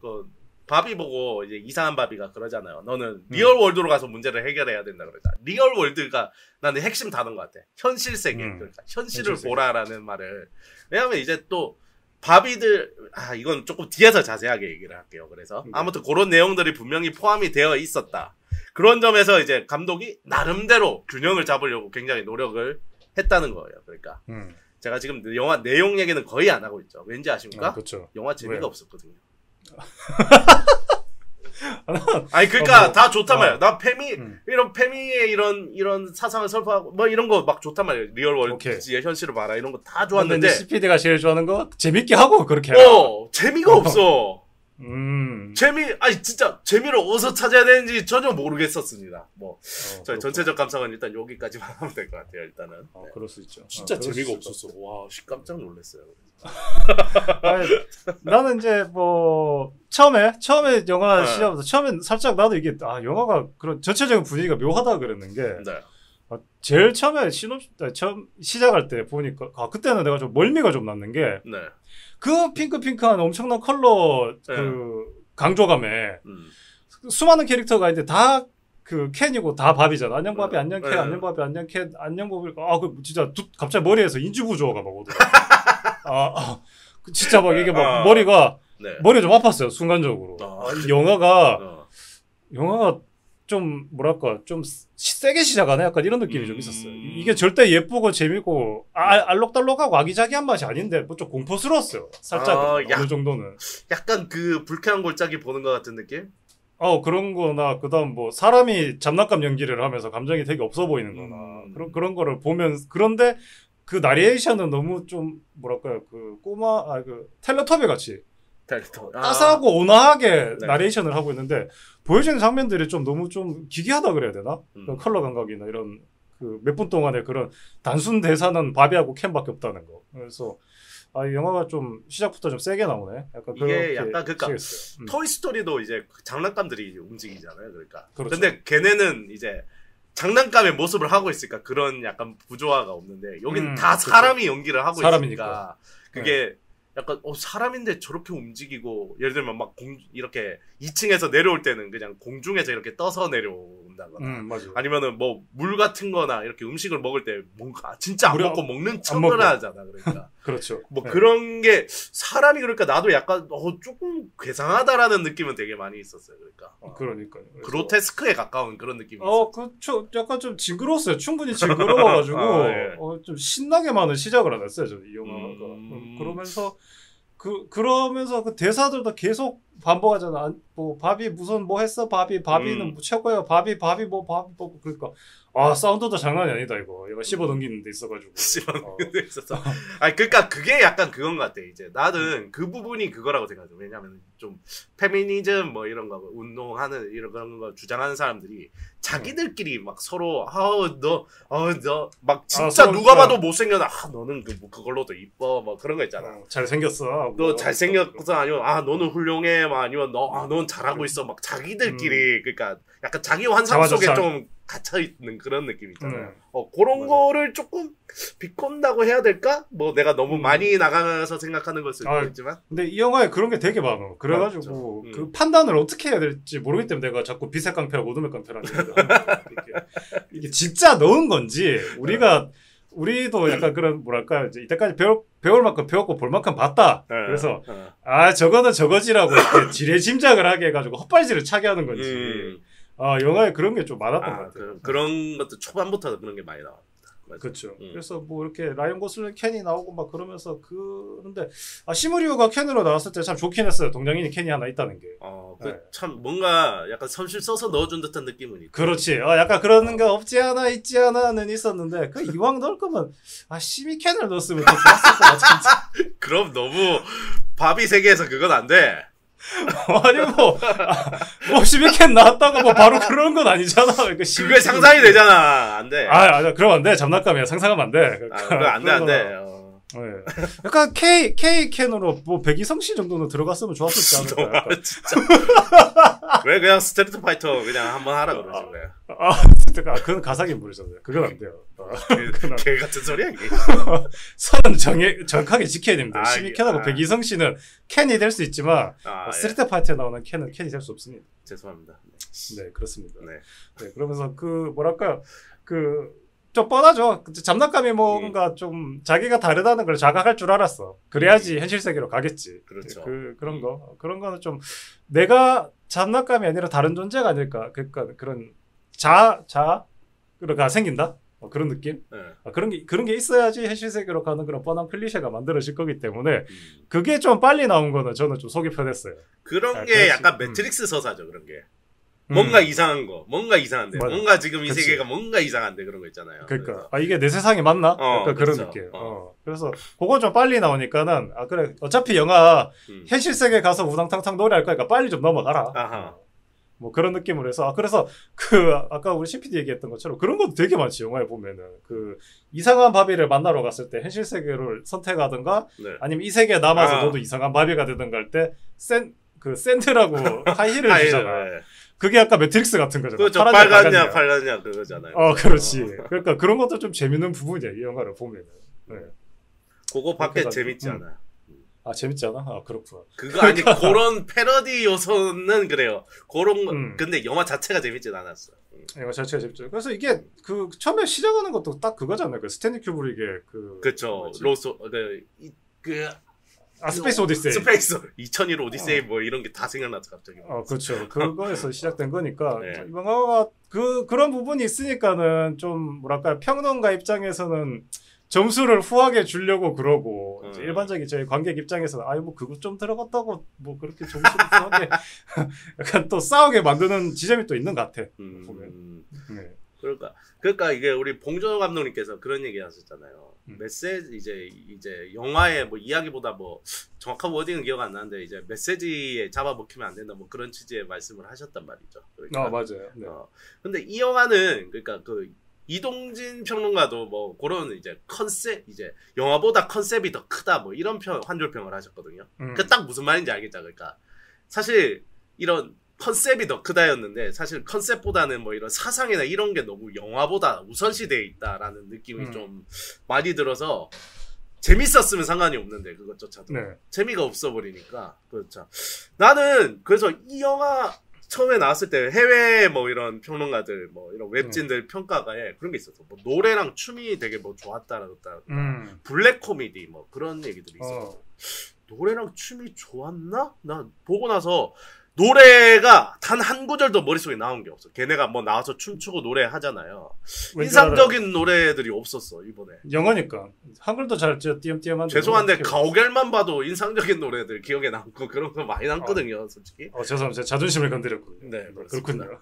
바비 보고 이제 이상한 바비가 그러잖아요. 너는 리얼 월드로 가서 문제를 해결해야 된다 그러잖아. 리얼 월드가 나는 핵심 단어인 것 같아. 현실 세계. 그러니까 현실을 보라라는 말을. 왜냐하면 이제 또 바비들 이건 조금 뒤에서 자세하게 얘기를 할게요. 그래서 아무튼 그런 내용들이 분명히 포함이 되어 있었다. 그런 점에서 이제 감독이 나름대로 균형을 잡으려고 굉장히 노력을 했다는 거예요. 그러니까 제가 지금 영화 내용 얘기는 거의 안 하고 있죠. 왠지 아십니까? 그렇죠. 영화 재미가 왜요? 없었거든요. 아니 그러니까 다 좋단 말이야. 나 이런 페미의 이런 사상을 설파하고 뭐 이런 거 막 좋단 말이야. 리얼 월드의 현실을 봐라 이런 거 다 좋았는데 CPD가 제일 좋아하는 거 재밌게 하고 그렇게 해라. 재미가 없어. 아니 진짜 재미를 어디서 찾아야 되는지 전혀 모르겠었습니다. 저희 전체적 감상은 일단 여기까지만 하면 될 것 같아요. 일단은. 네. 그럴 수 있죠. 진짜 재미가 없었어. 와, 깜짝 놀랐어요. 아니, 나는 이제 처음에 영화 시작부터 처음엔 살짝 나도 이게 영화가 그런 전체적인 분위기가 묘하다 그랬는 게 제일 처음에 처음 시작할 때 보니까 그때는 내가 좀 멀미가 좀 났는 게 그 핑크한 엄청난 컬러 그 강조감에 수많은 캐릭터가 있는데 다 그 켄이고 다 밥이잖아. 안녕 밥이, 안녕 켄, 안녕 밥이, 안녕 켄, 안녕 밥이. 그 진짜 갑자기 머리에서 인지부조가 막 오더라. 진짜 막 이게 막 머리가 좀 아팠어요 순간적으로. 이 영화가 좀 뭐랄까 좀 세게 시작하네 약간 이런 느낌이 좀 있었어요. 이게 절대 예쁘고 재밌고 알록달록하고 아기자기한 맛이 아닌데 좀 공포스러웠어요. 살짝 어느 정도는. 약간 그 불쾌한 골짜기 보는 것 같은 느낌? 그런 거나 그다음 사람이 장난감 연기를 하면서 감정이 되게 없어 보이는 거나 그런 거를 보면 그런데 그 나레이션은 너무 좀 뭐랄까요 그 텔레토비 같이 따스하고 온화하게 나레이션을 하고 있는데 보여지는 장면들이 좀 너무 좀 기괴하다 그래야 되나? 컬러 감각이나 이런 그 몇 분 동안의 그런 단순 대사는 바비하고 켄밖에 없다는 거. 그래서 이 영화가 좀 시작부터 좀 세게 나오네. 약간 이게 약간 토이 스토리도 이제 장난감들이 움직이잖아요. 그러니까. 그렇죠. 근데 걔네는 이제 장난감의 모습을 하고 있으니까 그런 약간 부조화가 없는데 여기는 다 사람이 연기를 하고 있으니까 그게 약간 사람인데 저렇게 움직이고 예를 들면 막 이렇게 2층에서 내려올 때는 그냥 공중에서 이렇게 떠서 내려온다거나 아니면은 물 같은 거나 이렇게 음식을 먹을 때 뭔가 진짜 안 먹고 먹는 척을 하잖아. 그러니까 그렇죠. 그런 게 사람이 그러니까 나도 약간 조금 괴상하다라는 느낌은 되게 많이 있었어요. 그러니까요. 그로테스크에 가까운 그런 느낌이 있었어요. 그렇죠. 약간 좀 징그러웠어요. 충분히 징그러워가지고 좀 신나게만은 시작을 안 했어요. 이 영화가. 그러면서 그 대사들도 계속 반복하잖아. 바비 무슨 했어? 바비는 최고야. 바비 그러니까 사운드도 장난이 아니다 이거. 얘가 씹어 넘기는 데 있어가지고. 씹어 넘기는 데 있어서. 그러니까 그게 약간 그건 것 같아. 이제 나는 그 부분이 그거라고 생각해. 왜냐면 좀 페미니즘 이런 거 운동하는 이런 거 주장하는 사람들이 자기들끼리 막 서로 너 막 진짜 누가 봐도 못생겨나 너는 그걸로도 이뻐 그런 거 있잖아. 잘생겼어. 너 잘생겼어 아니면 너는 훌륭해 아니면 넌 잘하고 있어 막 자기들끼리 그러니까 약간 자기 환상 속에 좀 갇혀 있는 그런 느낌 있잖아요. 그런 거를 조금 비꼰다고 해야 될까? 내가 너무 많이 나가서 생각하는 걸 수도 있지만. 근데 이 영화에 그런 게 되게 많아. 그래가지고 그 판단을 어떻게 해야 될지 모르기 때문에 내가 자꾸 빛의 깡패하고 어둠의 깡패라는 이게 진짜 넣은 건지 우리도 약간 그런 뭐랄까 이제 이때까지 배울 만큼 배웠고 볼 만큼 봤다. 그래서 저거는 저거지라고 이렇게 지레짐작을 하게 해가지고 헛발질을 차게 하는 건지. 영화에 그런 게 좀 많았던 것 같아요. 그런 것도 초반부터 그런 게 많이 나왔다. 그렇죠. 그래서 이렇게 라이언 고슬링 켄이 나오고 막 그러면서 그런데 시무리우가 켄으로 나왔을 때 참 좋긴 했어요. 동양인이 켄이 하나 있다는 게. 참 뭔가 약간 선실 써서 넣어준 듯한 느낌은 있고. 그렇지. 약간 그런 게 없지 않아 있지 않아는 있었는데 이왕 넣을 거면 시미 켄을 넣었으면 더 좋았을 것 같은데. 그럼 너무 바비 세계에서 그건 안 돼. 아니 시미켄 나왔다고 바로 그런 건 아니잖아. 그게 상상이 되잖아. 안 돼. 그럼 안 돼. 장난감이야. 상상하면 안 돼. 그건 안 돼. 약간 K 캔으로 백이성 씨 정도는 들어갔으면 좋았을지 않을까. 진짜. 왜 그냥 스트리트 파이터 그냥 한번 하라 그러지 왜? 그건 가상인물이잖아요. 그건 안 돼요. 개 같은 소리야 이게. 선은 정확하게 지켜야 됩니다. 시미켄하고 백이성 씨는 캔이 될 수 있지만 스트리트 파이터에 나오는 캔은 캔이 될 수 없습니다. 죄송합니다. 네 그렇습니다. 네. 그러면서 뭐랄까 좀 뻔하죠. 장난감이 뭔가 좀 자기가 다르다는 걸 자각할 줄 알았어. 그래야지 현실 세계로 가겠지. 그렇죠. 그런 거는 좀 내가 장난감이 아니라 다른 존재가 아닐까. 그러니까 그런 자아가 생긴다. 그런 느낌? 네. 그런 게 있어야지 현실 세계로 가는 그런 뻔한 클리셰가 만들어질 거기 때문에 그게 좀 빨리 나온 거는 저는 좀 속이 편했어요. 그런 게 약간 매트릭스 서사죠, 그런 게. 뭔가 이상한 거, 뭔가 이상한데, 맞아. 뭔가 지금 이 세계가 뭔가 이상한데 그런 거 있잖아요. 그러니까 이게 내 세상이 맞나? 약간 그런 그렇죠. 느낌. 그래서 그건 좀 빨리 나오니까는 그래 어차피 영화 현실 세계 가서 우당탕탕 노래할 거니까 빨리 좀 넘어가라. 아하. 뭐 그런 느낌으로 해서 그래서 아까 우리 CPD 얘기했던 것처럼 그런 것도 되게 많지 영화에 보면은 이상한 바비를 만나러 갔을 때 현실 세계를 선택하든가 네. 아니면 이 세계에 남아서 너도 이상한 바비가 되든가 할 때 샌드라고 하이힐을 주잖아. 네. 그게 약간 매트릭스 같은 거잖아. 그렇죠. 빨갛냐 그거잖아요. 그렇지. 그러니까 그런 것도 좀 재밌는 부분이야 이 영화를 보면은. 네. 그거밖에 재밌지 않아요. 재밌지 않아? 그렇구나. 그거 아니 그런 패러디 요소는 그래요. 그런 근데 영화 자체가 재밌진 않았어. 영화 자체가 재밌죠. 그래서 이게 처음에 시작하는 것도 딱 그거잖아요. 스탠리 큐브릭의 그렇죠. 스페이스 오디세이. 스페이스 2001 오디세이 뭐 이런 게 다 생각나서 갑자기. 그렇죠. 그거에서 시작된 거니까 네. 이 영화가 그런 부분이 있으니까는 좀 뭐랄까 평론가 입장에서는 점수를 후하게 주려고 그러고 이제 일반적인 저희 관객 입장에서는 뭐 그거 좀 들어갔다고 뭐 그렇게 점수를 후하게 약간 또 싸우게 만드는 지점이 또 있는 것 같아. 보면. 네. 그러니까 이게 우리 봉준호 감독님께서 그런 얘기 하셨잖아요. 메시지 이제 영화의 뭐 이야기보다 뭐 정확한 워딩은 기억 안 나는데 이제 메시지에 잡아먹히면 안 된다 뭐 그런 취지의 말씀을 하셨단 말이죠. 그러니까, 맞아요. 네. 근데 이 영화는 그러니까 이동진 평론가도 뭐 그런 이제 컨셉 이제 영화보다 컨셉이 더 크다 뭐 이런 환졸평을 하셨거든요. 그 딱 무슨 말인지 알겠죠. 그러니까 사실 이런 컨셉이 더 크다였는데 사실 컨셉보다는 뭐 이런 사상이나 이런 게 너무 영화보다 우선시되어 있다라는 느낌이 좀 많이 들어서 재밌었으면 상관이 없는데 그것조차도 재미가 없어버리니까 그렇죠. 나는 그래서 이 영화 처음에 나왔을 때 해외 뭐 이런 평론가들 뭐 이런 웹진들 평가가에 그런 게 있었어. 뭐 노래랑 춤이 되게 뭐 좋았다라든가 블랙 코미디 뭐 그런 얘기들이 있었어. 노래랑 춤이 좋았나? 나 보고 나서 노래가 단 한 구절도 머릿속에 나온 게 없어. 걔네가 뭐 나와서 춤추고 노래 하잖아요. 인상적인 노래들이 없었어 이번에. 영어니까 한글도 잘 띄엄띄엄한데. 죄송한데 가오갤만 봐도 인상적인 노래들 기억에 남고 그런 거 많이 남거든요, 솔직히. 죄송합니다. 제 자존심을 건드렸군요. 네, 그렇군요.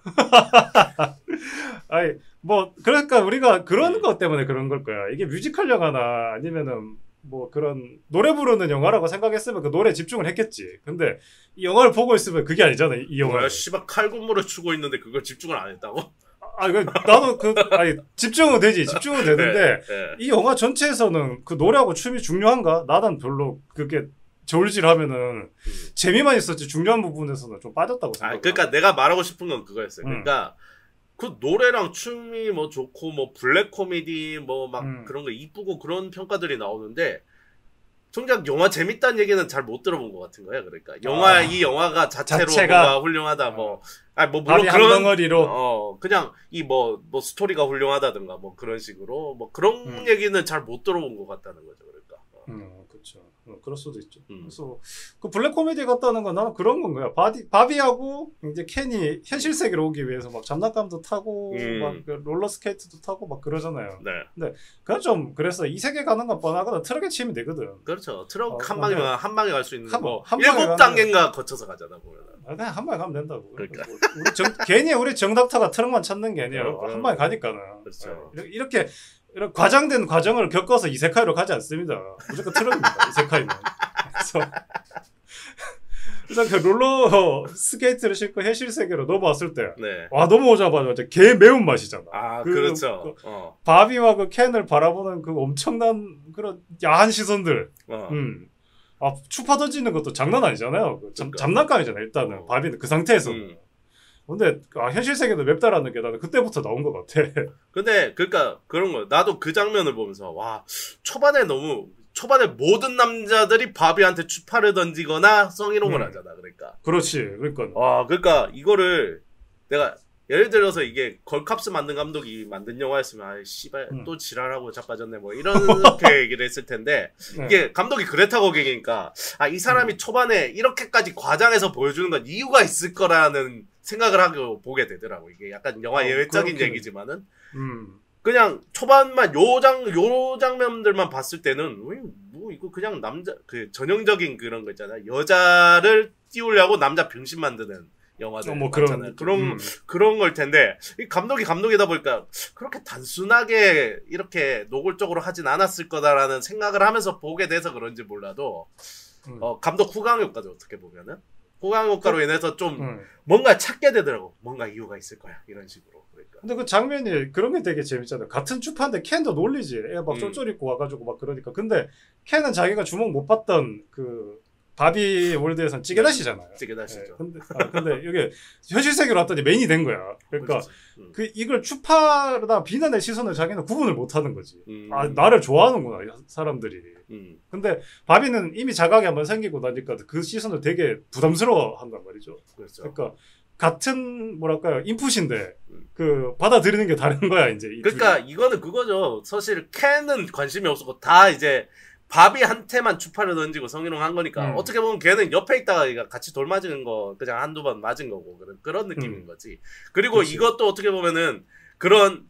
아니 뭐 그러니까 우리가 그런 것 때문에 그런 걸 거야. 이게 뮤지컬 영화나 아니면은 뭐 그런 노래 부르는 영화라고 생각했으면 그 노래에 집중을 했겠지. 근데 이 영화를 보고 있으면 그게 아니잖아. 이 영화. 씨발 칼군무를 추고 있는데 그걸 집중을 안 했다고? 나도 집중은 되지. 집중은 되는데 이 영화 전체에서는 그 노래하고 춤이 중요한가? 나는 별로 그게 저울질하면은 재미만 있었지 중요한 부분에서는 좀 빠졌다고 생각해. 그러니까 내가 말하고 싶은 건 그거였어요. 그러니까 그 노래랑 춤이 뭐 좋고 뭐 블랙 코미디 뭐 막 그런 거 이쁘고 그런 평가들이 나오는데 정작 영화 재밌다는 얘기는 잘 못 들어본 것 같은 거야. 그러니까 이 영화가 자체로 뭐가 훌륭하다 뭐 물론 그런 덩어리로 그냥 이 뭐 스토리가 훌륭하다든가 뭐 그런 식으로 뭐 그런 얘기는 잘 못 들어본 것 같다는 거죠. 그러니까. 그렇죠. 그럴 수도 있죠. 그래서 그 블랙 코미디 같다는 건 나는 그런 건 거야. 바비하고 이제 켄이 현실 세계로 오기 위해서 막 장난감도 타고 막 롤러 스케이트도 타고 막 그러잖아요. 네. 근데 그건 좀 그래서 이 세계 가는 건 뻔하거든. 트럭에 치면 되거든. 그렇죠. 트럭 한 방에 갈 수 있는 거 7단계인가 거쳐서 가잖아 보면. 그냥 한 방에 가면 된다고. 그러니까. 괜히 우리 정닥터가 트럭만 찾는 게 아니라 한 방에 가니까는. 그렇죠. 이렇게 이런 과장된 과정을 겪어서 이세카이로 가지 않습니다. 무조건 트럭입니다. 이세카이는. 그래서 그 롤러 스케이트를 신고 현실 세계로 넘어왔을 때, 넘어오자마자 개 매운 맛이잖아. 그렇죠. 바비와 그 켄을 바라보는 그 엄청난 그런 야한 시선들. 추파 던지는 것도 장난 아니잖아요. 장난감이잖아요. 일단은 바비는 그 상태에서. 근데 현실 세계도 맵다라는 게 나는 그때부터 나온 것 같아. 근데 그러니까 그런 거 나도 그 장면을 보면서 초반에 모든 남자들이 바비한테 추파를 던지거나 성희롱을 하잖아. 그러니까. 그렇지. 그러니까. 그러니까 이거를 내가 예를 들어서 이게 걸캅스 만든 감독이 만든 영화였으면 아 씨발 또 지랄하고 자빠졌네 뭐 이렇게 얘기를 했을 텐데 이게 감독이 그레타 거객이니까 아 이 사람이 초반에 이렇게까지 과장해서 보여주는 건 이유가 있을 거라는 생각을 하고 보게 되더라고. 이게 약간 영화 예외적인 얘기지만은 그냥 초반만 요 장면들만 봤을 때는 뭐 이거 그냥 남자 그 전형적인 그런 거 있잖아요. 여자를 띄우려고 남자 병신 만드는 영화들 뭐 많잖아요. 그런 걸 텐데 이 감독이다 보니까 그렇게 단순하게 이렇게 노골적으로 하진 않았을 거다라는 생각을 하면서 보게 돼서 그런지 몰라도 감독 후광 효과죠. 어떻게 보면은 후광 효과로 인해서 좀 뭔가 찾게 되더라고. 뭔가 이유가 있을 거야 이런 식으로. 그러니까. 근데 그 장면이 그런 게 되게 재밌잖아요. 같은 주파인데 켄도 놀리지. 애가 막 쫄쫄 입고 와가지고 막 그러니까. 근데 켄은 자기가 주목 못 받던 그 바비 월드에서는 찌개다시잖아요. 찌개다시죠. 네, 근데 이게 현실 세계로 왔더니 메인이 된 거야. 그러니까 그 이걸 추파다 비난의 시선을 자기는 구분을 못 하는 거지. 아 나를 좋아하는구나 사람들이. 근데 바비는 이미 자각이 한번 생기고 나니까 그 시선을 되게 부담스러워 한단 말이죠. 그렇죠. 그러니까 같은 뭐랄까요 인풋인데 그 받아들이는 게 다른 거야 이제. 그러니까 이거는 그거죠. 사실 켄은 관심이 없었고 다 이제 바비한테만 추파를 던지고 성희롱 한 거니까 어떻게 보면 걔는 옆에 있다가 같이 돌 맞은 거 그냥 한두 번 맞은 거고 그런 느낌인 거지. 그리고 그치. 이것도 어떻게 보면은 그런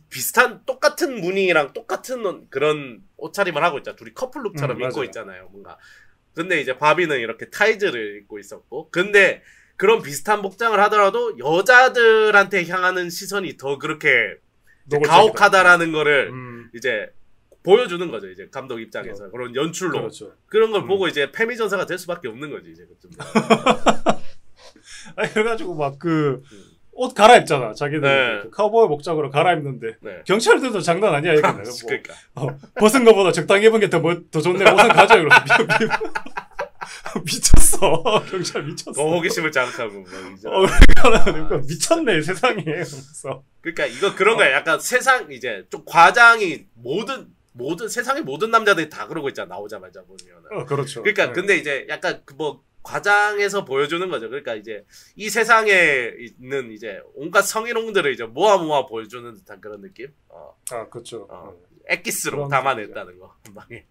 비슷한 똑같은 무늬랑 똑같은 그런 옷차림을 하고 있잖아. 둘이 커플룩처럼 입고 있잖아요. 뭔가. 근데 이제 바비는 이렇게 타이즈를 입고 있었고 근데 그런 비슷한 복장을 하더라도 여자들한테 향하는 시선이 더 그렇게 가혹하다라는 거를 이제 보여주는 거죠, 이제 감독 입장에서. 그런 연출로. 그렇죠. 그런 걸 보고 이제 패미전사가 될 수밖에 없는 거지, 이제. 아니, 그래가지고 막 옷 갈아입잖아, 자기들. 네. 그 카우보이 복장으로 갈아입는데. 네. 경찰들도 장난 아니야, 이거는. 그러니까. 벗은 거보다 적당히 입은 게 더 좋네, 옷은 가져, 이러고. 미쳤어. 경찰 미쳤어. 더 호기심을 자극하고. 그러니까 미쳤네, 세상에. 그러니까 이거 그런 거야. 약간 세상, 이제 좀 과장이 세상의 모든 남자들이 다 그러고 있잖아. 나오자마자 보면은. 그렇죠. 그러니까 근데 이제 약간 과장해서 보여주는 거죠. 그러니까 이제 이 세상에 있는 이제 온갖 성희롱들을 이제 모아 보여주는 듯한 그런 느낌. 그렇죠. 엑기스로 담아냈다는 거. 네.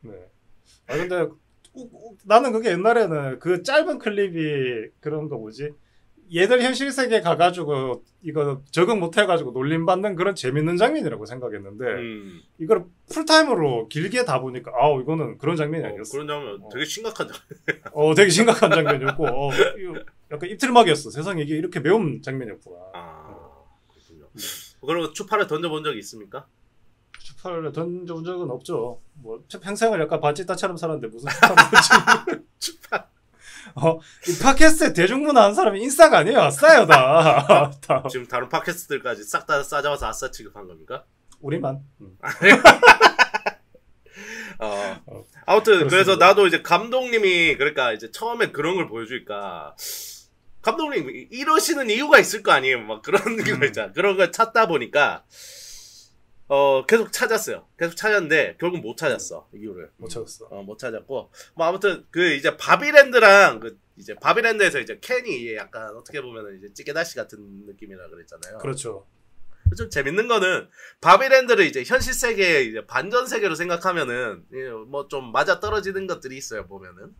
근데 나는 그게 옛날에는 그 짧은 클립이 그런 거 뭐지? 얘들 현실 세계에 가가지고 이거 적응 못 해가지고 놀림받는 그런 재밌는 장면이라고 생각했는데 이걸 풀타임으로 길게 다 보니까 이거는 그런 장면이 아니었어. 그런 장면 되게 심각한 장면. 되게 심각한 장면이었고 이거 약간 입틀막이었어. 세상에 이게 이렇게 매운 장면이었구나. 그렇군요. 그럼 추파를 던져본 적이 있습니까? 추파를 던져본 적은 없죠. 뭐 평생을 약간 바지타처럼 살았는데 무슨 추파를 던지는 추파. 이 팟캐스트에 대중문화 한 사람이 인싸가 아니에요. 아싸요, 다. 지금 다른 팟캐스트들까지 싹 다 싸잡아서 아싸 취급한 겁니까? 우리만. 아무튼, 그렇습니다. 그래서 나도 이제 감독님이, 그러니까 이제 처음에 그런 걸 보여주니까, 감독님 이러시는 이유가 있을 거 아니에요? 막 그런 거 있잖아. 그런 걸 찾다 보니까, 계속 찾았어요. 계속 찾았는데, 결국 못 찾았어. 이유를. 못 찾았어. 못 찾았고. 뭐, 아무튼, 이제 바비랜드랑, 이제 바비랜드에서 이제 켄이 약간 어떻게 보면 이제 찌개다시 같은 느낌이라 그랬잖아요. 그렇죠. 좀 재밌는 거는, 바비랜드를 이제 현실 세계에 이제 반전 세계로 생각하면은, 뭐 좀 맞아 떨어지는 것들이 있어요, 보면은.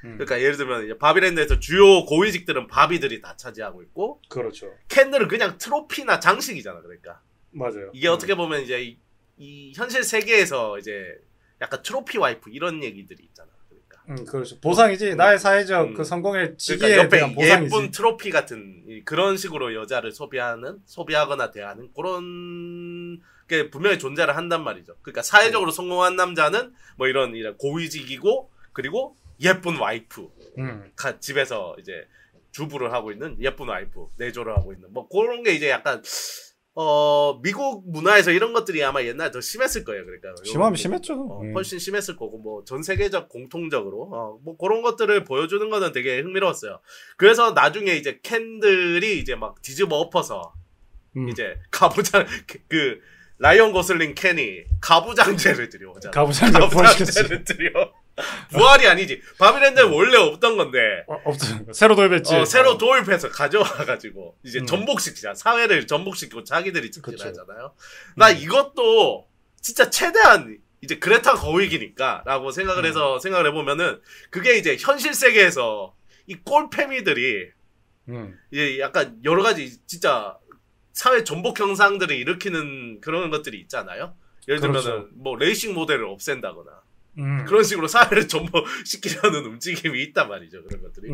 그러니까 예를 들면 이제 바비랜드에서 주요 고위직들은 바비들이 다 차지하고 있고. 그렇죠. 켄들은 그냥 트로피나 장식이잖아, 그러니까. 맞아요. 이게 어떻게 보면 이제 이 현실 세계에서 이제 약간 트로피 와이프 이런 얘기들이 있잖아. 그러니까. 그렇죠. 보상이지. 나의 사회적 그 성공의 지기에 그러니까 대한 보상이지. 예쁜 트로피 같은 그런 식으로 여자를 소비하거나 대하는 그런 게 분명히 존재를 한단 말이죠. 그러니까 사회적으로 성공한 남자는 뭐 이런 고위직이고 그리고 예쁜 와이프. 집에서 이제 주부를 하고 있는 예쁜 와이프, 내조를 하고 있는 뭐 그런 게 이제 약간 미국 문화에서 이런 것들이 아마 옛날에 더 심했을 거예요. 그러니까. 심하면 심했죠. 훨씬 심했을 거고, 뭐, 전 세계적 공통적으로, 뭐, 그런 것들을 보여주는 거는 되게 흥미로웠어요. 그래서 나중에 이제 켄들이 이제 막 뒤집어 엎어서, 이제 가부장, 라이언 고슬링 켄이 가부장제를 들여오잖아. 가부장제를 들여. 부활이 아니지. 바비랜드는 원래 없던 건데. 없죠. 새로 도입했지. 새로 도입해서 가져와가지고 이제 전복시키자. 사회를 전복시키고 자기들이 직진하잖아요. 나 이것도 진짜 최대한 이제 그레타 거위기니까라고 생각을 해서 생각을 해보면은 그게 이제 현실 세계에서 이 꼴패미들이 이제 약간 여러 가지 진짜 사회 전복 현상들을 일으키는 그런 것들이 있잖아요. 예를 들면은 그렇죠. 뭐 레이싱 모델을 없앤다거나 그런 식으로 사회를 전복시키려는 움직임이 있단 말이죠. 그런 것들이.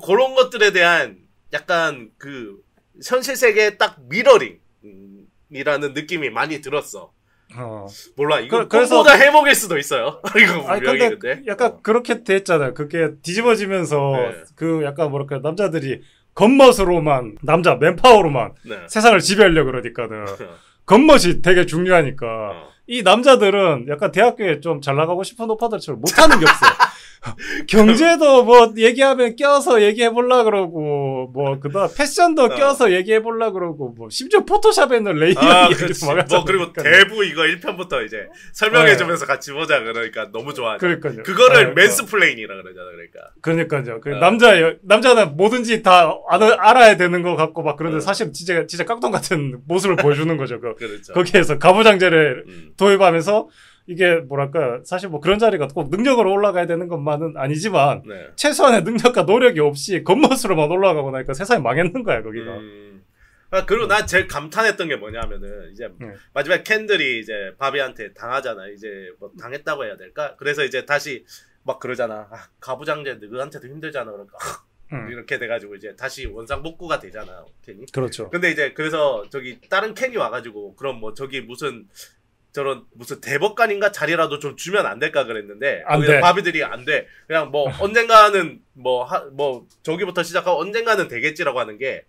그런 것들에 대한 약간 그 현실 세계의 딱 미러링이라는 느낌이 많이 들었어. 몰라 이거 그래서 해먹일 수도 있어요. 이거 분명히 근데 약간 그렇게 됐잖아요. 그게 뒤집어지면서 네. 그 약간 뭐랄까 남자들이 겉멋으로만 남자 맨파워로만 네. 세상을 지배하려고 그러니까는 겉멋이 되게 중요하니까 이 남자들은 약간 대학교에 좀 잘 나가고 싶은 오빠들처럼 못하는 게 없어. 경제도 뭐 얘기하면 껴서 얘기해보려 그러고 뭐 그다음 패션도 껴서 얘기해보려 그러고 뭐 심지어 포토샵에는 레이어 얘기도 막 뭐 그리고 대부 이거 1편부터 이제 설명해주면서 같이 보자 그러니까 너무 좋아. 그러니까요. 그거를 맨스플레인이라 그러잖아. 그러니까요. 그 남자는 뭐든지 다 알아야 되는 것 같고 막 그런데 사실 진짜 깡통 같은 모습을 보여주는 거죠. 그렇죠. 거기에서 가부장제를 도입하면서 이게 뭐랄까 사실 뭐 그런 자리가 꼭 능력으로 올라가야 되는 것만은 아니지만 네. 최소한의 능력과 노력이 없이 겉멋으로만 올라가고 나니까 세상이 망했는 거야 거기가. 그리고 난 제일 감탄했던 게 뭐냐면은 이제 마지막에 캔들이 이제 바비한테 당하잖아. 이제 뭐 당했다고 해야 될까? 그래서 이제 다시 막 그러잖아. 가부장제 너한테도 힘들잖아. 그러니까 이렇게 돼가지고 이제 다시 원상복구가 되잖아 캔이. 그렇죠. 근데 이제 그래서 저기 다른 캔이 와가지고 그럼 뭐 저기 무슨 대법관인가 자리라도 좀 주면 안 될까 그랬는데 안 돼. 바비들이 안 돼. 그냥 뭐 언젠가는 뭐 저기부터 시작하고 언젠가는 되겠지라고 하는 게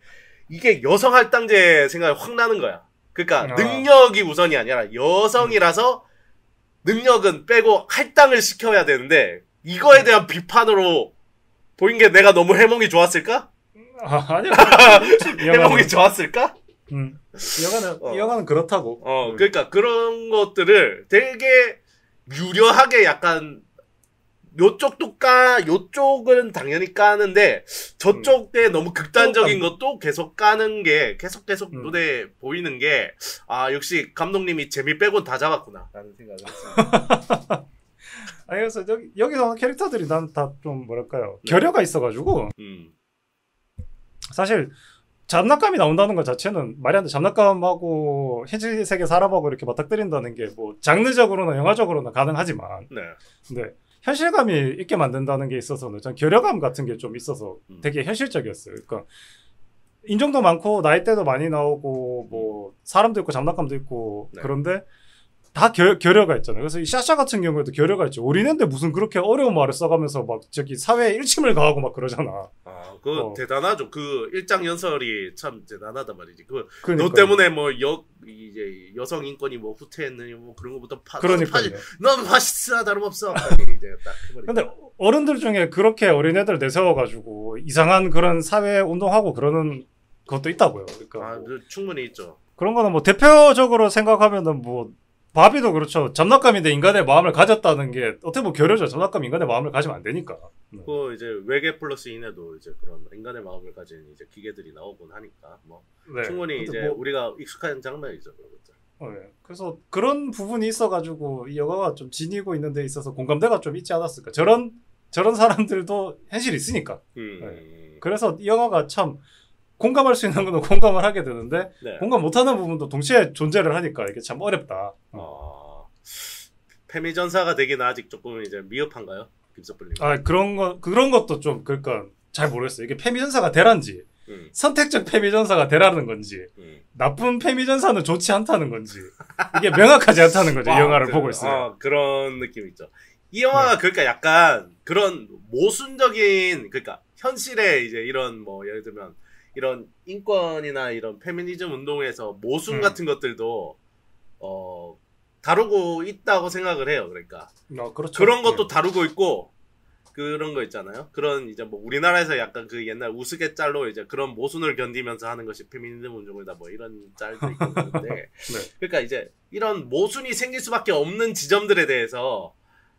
이게 여성 할당제 생각이 확 나는 거야. 그러니까 능력이 우선이 아니라 여성이라서 능력은 빼고 할당을 시켜야 되는데 이거에 대한 비판으로 보인 게 내가 너무 해몽이 좋았을까? 아니야. 해몽이 좋았을까? 영화는 그렇다고. 그러니까 그런 것들을 되게 유려하게 약간 요쪽은 당연히 까는데 저쪽에 너무 극단적인 것도 계속 까는 게 계속 눈에 보이는 게 역시 감독님이 재미 빼곤 다 잡았구나 라는 생각을 했습니다. 그래서 여기서 캐릭터들이 난 다 좀 뭐랄까요 결여가 있어가지고 사실 잡락감이 나온다는 것 자체는 말이 안 돼. 잡락감하고 현실 세계 사람하고 이렇게 맞닥뜨린다는 게 뭐 장르적으로나 영화적으로나 가능하지만 근데 현실감이 있게 만든다는 게 있어서는 전 결여감 같은 게 좀 있어서 되게 현실적이었어요. 그러니까 인종도 많고 나이대도 많이 나오고 뭐 사람도 있고 장난감도 있고 그런데 다 결여가 있잖아요. 그래서 이 샤샤 같은 경우에도 결여가 있죠. 어린애인데 무슨 그렇게 어려운 말을 써가면서 막 저기 사회에 일침을 가하고 막 그러잖아. 대단하죠. 그 일장 연설이 참 대단하단 말이지. 너 때문에 뭐 이제 여성 인권이 뭐 후퇴했느니 뭐 그런 거부터 넌 파시스트나 다름없어. 이제 딱. 근데 어른들 중에 그렇게 어린애들 내세워가지고 이상한 그런 사회 운동하고 그러는 것도 있다고요. 그러니까 충분히 있죠. 그런 거는 뭐 대표적으로 생각하면은 뭐 바비도 그렇죠. 잡락감인데 인간의 마음을 가졌다는 게 어떻게 보면 결여죠. 잡락감 인간의 마음을 가지면 안 되니까. 이제 외계 플러스 인에도 이제 그런 인간의 마음을 가진 이제 기계들이 나오곤 하니까 충분히 이제 우리가 익숙한 장면이죠. 그래서 그런 부분이 있어가지고 이 영화가 좀 지니고 있는 데 있어서 공감대가 좀 있지 않았을까. 저런 사람들도 현실이 있으니까. 그래서 이 영화가 참 공감할 수 있는 건 공감을 하게 되는데 공감 못하는 부분도 동시에 존재를 하니까 이게 참 어렵다. 페미전사가 되기는 아직 조금 이제 미흡한가요? 김석블님. 그런 것도 좀 그러니까 잘 모르겠어요. 이게 페미전사가 되란지 선택적 페미전사가 되라는 건지 나쁜 페미전사는 좋지 않다는 건지 이게 명확하지 않다는 거죠. 이 영화를 보고 있어요. 그런 느낌이 있죠. 이 영화가 그러니까 약간 그런 모순적인 그러니까 현실에 이제 이런 뭐 예를 들면 이런 인권이나 이런 페미니즘 운동에서 모순 같은 것들도 다루고 있다고 생각을 해요. 그러니까 그렇죠. 그런 것도 다루고 있고 그런 거 있잖아요. 그런 이제 뭐 우리나라에서 약간 그 옛날 우스갯짤로 이제 그런 모순을 견디면서 하는 것이 페미니즘 운동이다 뭐 이런 짤도 있고 그런데 그러니까 이제 이런 모순이 생길 수밖에 없는 지점들에 대해서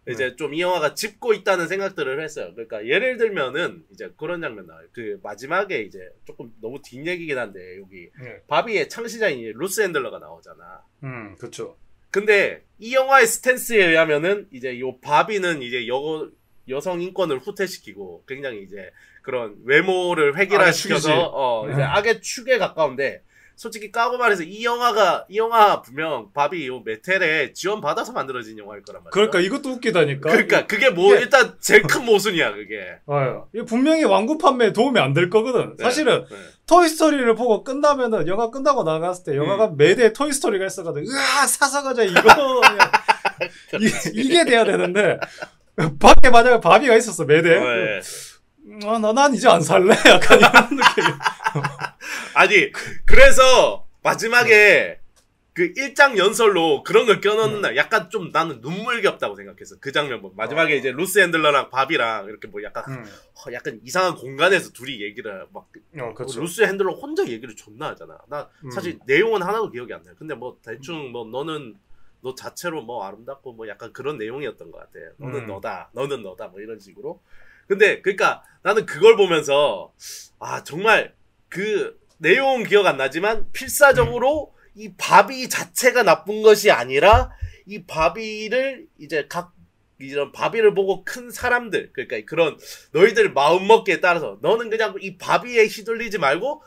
이제 좀 이 영화가 짚고 있다는 생각들을 했어요. 그러니까 예를 들면은 이제 그런 장면 나와요. 그 마지막에 이제 조금 너무 뒷얘기긴 한데 여기 바비의 창시자인 루스 핸들러가 나오잖아. 그렇죠. 근데 이 영화의 스탠스에 의하면은 이제 요 바비는 이제 여성 인권을 후퇴시키고 굉장히 이제 그런 외모를 획일화시켜서 이제 악의 축에 가까운데 솔직히 까고 말해서 이 영화 분명 바비 요 메텔에 지원받아서 만들어진 영화일 거란 말이야. 그러니까 이것도 웃기다니까. 그러니까 그게 일단 제일 큰 모순이야 그게. 이게 분명히 완구 판매에 도움이 안 될 거거든. 사실은 토이스토리를 보고 끝나면은 영화 끝나고 나갔을 때 영화가 매대에 토이스토리가 있어가지고 으아 사서 가자 이거 이게 돼야 되는데 밖에 만약에 바비가 있었어 매대에. 난 이제 안 살래. 약간 이런 느낌. 아니, 그래서 마지막에 그 일장 연설로 그런 걸 껴넣는 날 약간 좀 나는 눈물겹다고 생각했어. 그 장면 보면. 마지막에 이제 루스 핸들러랑 바비랑 이렇게 뭐 약간 이상한 공간에서 둘이 얘기를 막 그렇죠. 루스 핸들러 혼자 얘기를 존나 하잖아. 나 사실 내용은 하나도 기억이 안 나요. 근데 뭐 대충 뭐 너 자체로 뭐 아름답고 뭐 약간 그런 내용이었던 것 같아. 너는 너다 뭐 이런 식으로. 근데 그러니까 나는 그걸 보면서 정말 그 내용은 기억 안 나지만 필사적으로 이 바비 자체가 나쁜 것이 아니라 이 바비를 이제 이런 바비를 보고 큰 사람들 그러니까 그런 너희들 마음먹기에 따라서 너는 그냥 이 바비에 휘둘리지 말고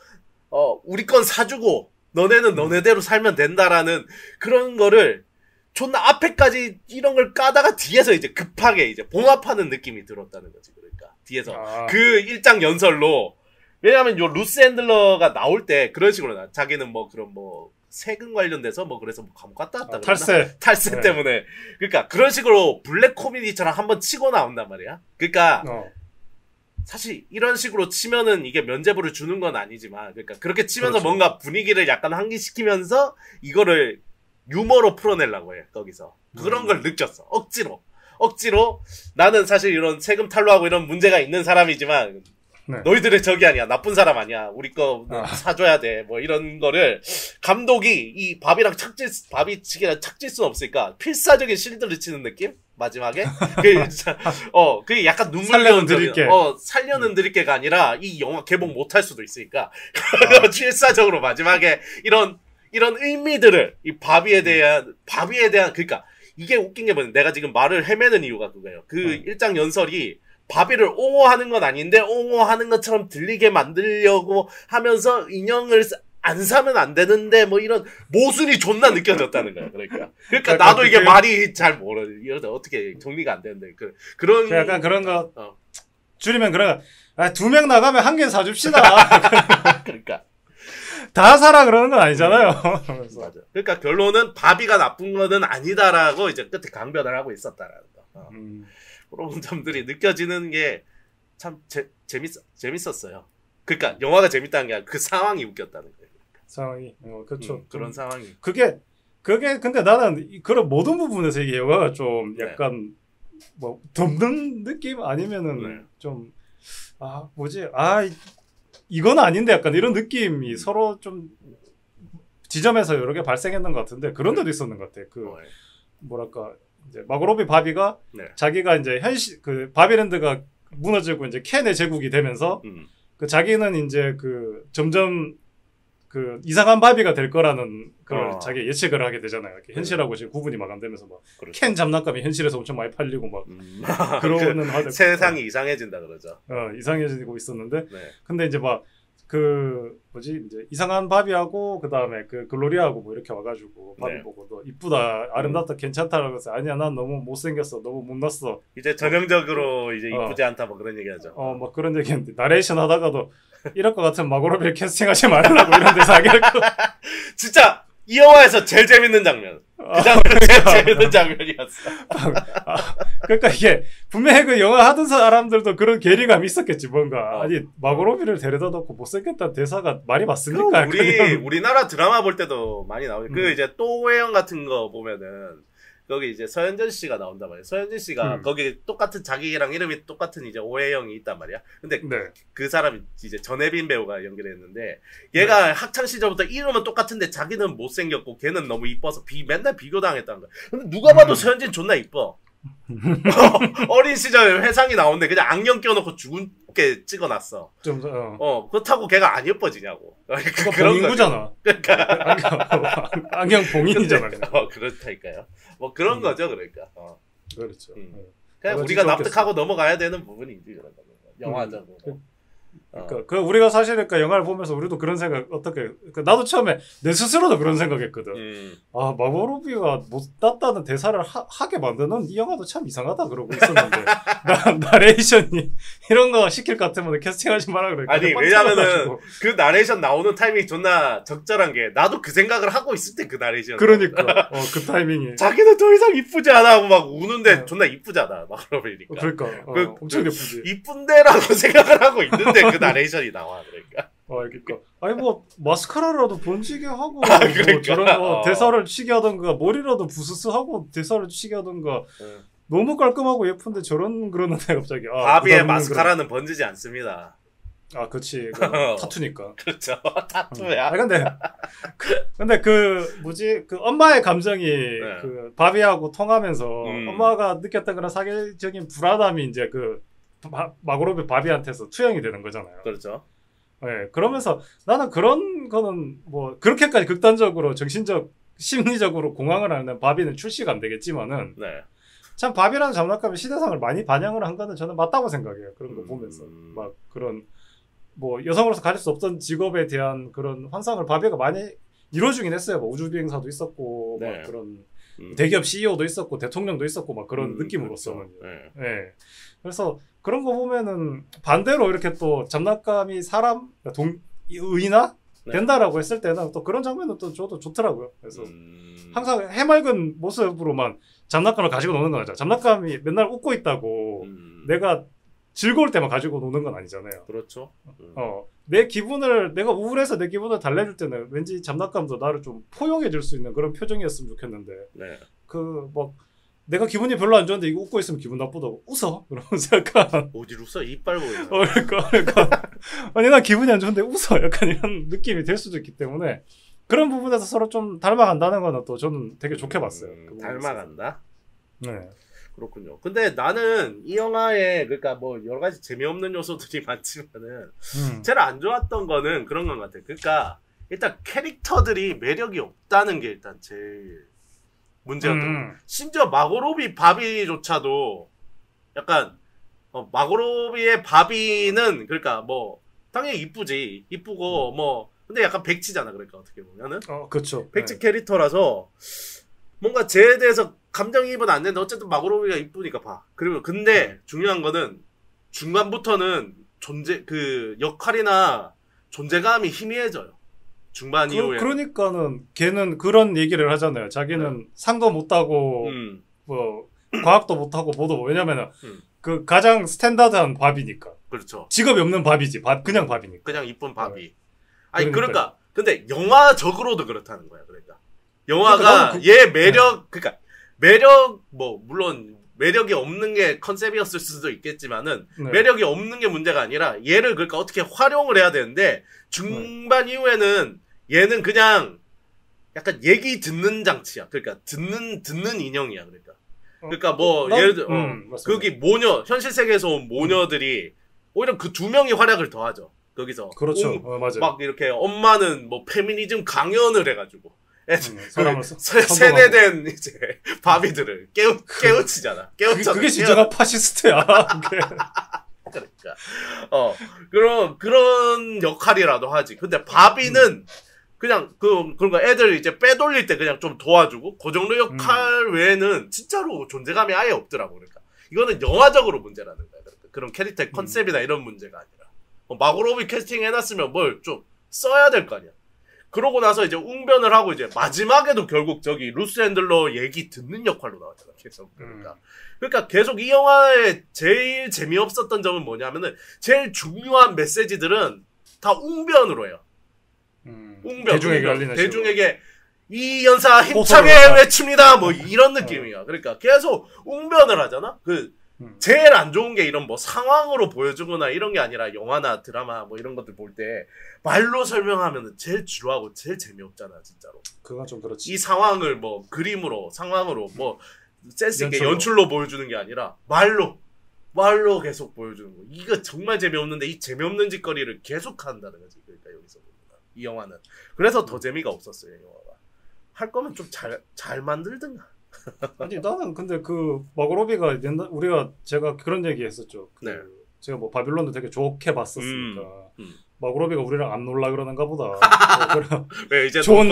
우리 건 사주고 너네는 너네대로 살면 된다라는 그런 거를 존나 앞에까지 이런 걸 까다가 뒤에서 이제 급하게 이제 봉합하는 느낌이 들었다는 거지. 그러니까 뒤에서 그 일장 연설로 왜냐하면 요 루스 핸들러가 나올 때 그런 식으로 자기는 뭐 그런 뭐 세금 관련돼서 뭐 그래서 뭐 감옥 갔다 왔다 탈세 때문에 그러니까 그런 식으로 블랙 코미디처럼 한번 치고 나온단 말이야. 그러니까 사실 이런 식으로 치면은 이게 면죄부를 주는 건 아니지만 그러니까 그렇게 치면서 그렇죠. 뭔가 분위기를 약간 환기시키면서 이거를 유머로 풀어내려고 해 거기서 그런 걸 느꼈어. 억지로 나는 사실 이런 세금 탈루하고 이런 문제가 있는 사람이지만 너희들의 적이 아니야. 나쁜 사람 아니야. 우리 거 사줘야 돼. 뭐 이런 거를 감독이 이 바비랑 바비 측이랑 착질 수는 없으니까 필사적인 실드를 치는 느낌? 마지막에? 그게 약간 눈물 살려는 드릴게가 아니라 이 영화 개봉 못할 수도 있으니까 필사적으로 마지막에 이런 의미들을 이 바비에 대한 그러니까 이게 웃긴 게 뭐냐면 내가 지금 말을 헤매는 이유가 그거예요. 그 일장 연설이 바비를 옹호하는 건 아닌데 옹호하는 것처럼 들리게 만들려고 하면서 인형을 안 사면 안 되는데 뭐 이런 모순이 존나 느껴졌다는 거야. 그러니까 나도 이게 말이 잘 모르. 이러다 어떻게 정리가 안 되는데 그런 약간 그런 거 줄이면 그런 거. 2명 나가면 1개 사줍시다. 그러니까 다 사라 그러는 건 아니잖아요. 맞아. 그러니까 결론은 바비가 나쁜 거는 아니다라고 이제 끝에 강변을 하고 있었다라는 거. 그런 점들이 느껴지는 게 참 재밌었어요. 그러니까 영화가 재밌다는 게 아니라 그 상황이 웃겼다는 거예요. 상황이 그렇죠. 그런 상황이. 그게 근데 나는 그런 모든 부분에서 이게 영화가 좀 약간 뭐 덮는 느낌 아니면은 좀 이건 아닌데 약간 이런 느낌이 서로 좀 지점에서 여러 개 발생했는 것 같은데 그런 데도 있었는 것 같아. 뭐랄까 이제 마고로비 바비가 자기가 이제 그 바비랜드가 무너지고 이제 켄의 제국이 되면서 그 자기는 이제 그 점점 그 이상한 바비가 될 거라는 그걸 자기 예측을 하게 되잖아요. 현실하고 지금 구분이 막 안 되면서 막 켄 장난감이 현실에서 엄청 많이 팔리고 막 그러는 세상이 이상해진다 그러죠. 이상해지고 있었는데 근데 이제 막 이제 이상한 바비하고 그다음에 그 글로리아하고 뭐 이렇게 와가지고 바비 보고 너 이쁘다 아름답다 괜찮다라고 해서 아니야 난 너무 못생겼어 너무 못났어 이제 전형적으로 이제 이쁘지 않다 뭐 그런 얘기하죠. 막 그런 얘기했는데 나레이션 하다가도 이럴 것 같으면 마고로비를 캐스팅하지 말라고 이런 데서 하겠고 진짜 이 영화에서 제일 재밌는 장면. 그 장면은 제일 재밌는 장면이었어. 그러니까 이게 분명히 그 영화 하던 사람들도 그런 괴리감이 있었겠지 뭔가. 아니 마고로비를 데려다 놓고 못생겼다는 대사가 말이 맞습니까? 우리나라 드라마 볼 때도 많이 나오죠. 그 이제 또웨영 같은 거 보면은 거기 이제 서현진 씨가 나온단 말이야. 서현진 씨가 거기 똑같은 자기랑 이름이 똑같은 이제 오해영이 있단 말이야. 근데 그 사람이 이제 전혜빈 배우가 연기했는데 얘가 학창 시절부터 이름은 똑같은데 자기는 못생겼고 걔는 너무 이뻐서 맨날 비교당했다는 거야. 근데 누가 봐도 서현진 존나 이뻐. 어린 시절에 회상이 나오는데 그냥 안경 껴놓고 죽게 찍어놨어. 좀 그렇다고 걔가 안 예뻐지냐고. 그런 봉인구잖아. 그러니까 안경 봉인이잖아. 그렇다니까요. 뭐 그런 거죠, 그러니까. 그렇죠. 그냥 우리가 납득하고 넘어가야 되는 부분이지 그런 거. 영화적으로. 그러니까 우리가 사실 그러니까 영화를 보면서 우리도 그런 생각 나도 처음에 내 스스로도 그런 생각했거든. 아 마고로비가 못났다는 대사를 하게 만드는 이 영화도 참 이상하다 그러고 있었는데 나레이션이 이런 거 시킬 것 같으면 캐스팅하지 마라 그래. 아니 왜냐면은 그 나레이션 나오는 타이밍이 존나 적절한 게 나도 그 생각을 하고 있을 때 그 나레이션. 그러니까 그 타이밍이. 자기는 더 이상 이쁘지 않아 하고 막 우는데 존나 이쁘잖아 마고로비니까. 그러니까 엄청 예쁘지. 이쁜데라고 생각을 하고 있는데 그 나레이션이 나와 그러니까. 그러니까 아니 뭐 마스카라라도 번지게 하고 그러니까. 뭐 저런 대사를 치게 하던가 머리라도 부스스 하고 대사를 치게 하던가 너무 깔끔하고 예쁜데 저런 그러는 애 갑자기 바비의 마스카라는 번지지 않습니다. 그렇지 타투니까. 그렇죠. 타투야. 근데 그 뭐지 그 엄마의 감정이 그 바비하고 통하면서 엄마가 느꼈던 그런 사회적인 불안함이 이제 그 마고로비 바비한테서 투영이 되는 거잖아요. 그렇죠. 그러면서 나는 그런 거는 뭐 그렇게까지 극단적으로 정신적 심리적으로 공황을 하는 바비는 출시가 안 되겠지만은 참 바비라는 장난감이 시대상을 많이 반영을 한 거는 저는 맞다고 생각해요. 그런 거 보면서 막 그런 뭐 여성으로서 가질 수 없던 직업에 대한 그런 환상을 바비가 많이 이뤄주긴 했어요. 뭐 우주비행사도 있었고 막 그런 대기업 CEO도 있었고 대통령도 있었고 막 그런 느낌으로서는. 그래서 그런 거 보면은 반대로 이렇게 또 장난감이 사람 의인화 된다라고 했을 때는 또 그런 장면은 또 저도 좋더라고요. 그래서 항상 해맑은 모습으로만 장난감을 가지고 노는 건 아니잖아. 장난감이 맨날 웃고 있다고 내가 즐거울 때만 가지고 노는 건 아니잖아요. 그렇죠. 내 기분을 내가 우울해서 내 기분을 달래줄 때는 왠지 장난감도 나를 좀 포용해 줄 수 있는 그런 표정이었으면 좋겠는데 그 뭐 내가 기분이 별로 안 좋은데 이거 웃고 있으면 기분 나쁘다고 웃어? 그러면서 약간 어디로 써? 이빨 보이나? 그러니까 아니 난 기분이 안 좋은데 웃어 약간 이런 느낌이 될 수도 있기 때문에 그런 부분에서 서로 좀 닮아간다는 거는 또 저는 되게 좋게 봤어요. 닮아간다? 네. 그렇군요. 근데 나는 이 영화에 그러니까 뭐 여러 가지 재미없는 요소들이 많지만은 제일 안 좋았던 거는 그런 것 같아. 그러니까 일단 캐릭터들이 매력이 없다는 게 일단 제일 문제였던 심지어 마고로비 바비조차도 약간 마고로비의 바비는 그러니까 뭐 당연히 이쁘고 뭐 근데 약간 백치잖아. 그러니까 어떻게 보면은 그렇죠. 백치 캐릭터라서 뭔가 쟤에 대해서 감정이입은 안 되는데 어쨌든 마고로비가 이쁘니까 봐. 그리고 근데 중요한 거는 중반부터는 그 역할이나 존재감이 희미해져요. 중반 이후에. 그러니까는 걔는 그런 얘기를 하잖아요. 자기는 상도 못 따고 뭐 과학도 못 하고 뭐도 왜냐면은 그 가장 스탠다드한 바비니까. 그렇죠. 직업이 없는 바비지. 그냥 바비니까. 그냥 이쁜 바비. 아니 그러니까 근데 영화적으로도 그렇다는 거야. 그러니까 영화가 얘 매력 그러니까 매력 뭐 물론 매력이 없는 게 컨셉이었을 수도 있겠지만은 매력이 없는 게 문제가 아니라 얘를 그러니까 어떻게 활용을 해야 되는데 중반 이후에는 얘는 그냥 약간 얘기 듣는 장치야. 그러니까 듣는 인형이야. 그러니까 뭐 예를 들어 거기 모녀 현실 세계에서 온 모녀들이 오히려 그 두 명이 활약을 더하죠. 거기서 그렇죠. 맞아요. 막 이렇게 엄마는 뭐 페미니즘 강연을 해가지고 세뇌된 이제 바비들을 깨우치잖아. 그게 진짜가 파시스트야. 그러니까 그런 역할이라도 하지. 근데 바비는 그냥 그런 거 애들 이제 빼돌릴 때 그냥 좀 도와주고 그 정도 역할 외에는 진짜로 존재감이 아예 없더라고. 그러니까 이거는 영화적으로 문제라는 거야. 그러니까 그런 캐릭터의 컨셉이나 이런 문제가 아니라 마고로비 캐스팅 해놨으면 뭘 좀 써야 될 거 아니야. 그러고 나서 이제 웅변을 하고 이제 마지막에도 결국 저기 루스 핸들러 얘기 듣는 역할로 나왔잖아. 계속. 그러니까 계속 이 영화의 제일 재미없었던 점은 뭐냐면은 제일 중요한 메시지들은 다 웅변으로 해요. 웅변. 대중에게 이 연사 힘차게 외칩니다. 뭐 이런 느낌이야. 그러니까 계속 웅변을 하잖아. 제일 안 좋은 게 이런 뭐 상황으로 보여주거나 이런 게 아니라 영화나 드라마 뭐 이런 것들 볼 때 말로 설명하면 제일 지루하고 제일 재미없잖아. 진짜로. 그건 좀 그렇지. 이 상황을 뭐 그림으로 상황으로 뭐 센스 있게 연출로 보여주는 게 아니라 말로 계속 보여주는 거. 이거 정말 재미없는데 이 재미없는 짓거리를 계속 한다는 거지. 그러니까 여기서 보면 이 영화는 그래서 더 재미가 없었어요. 이 영화가 할 거면 좀 잘 만들든가. 아니 나는 근데 그 마고로비가 제가 그런 얘기 했었죠. 네. 제가 뭐 바빌론도 되게 좋게 봤었으니까 마고로비가 우리랑 안 놀라 그러는가 보다. 왜 이제 좋은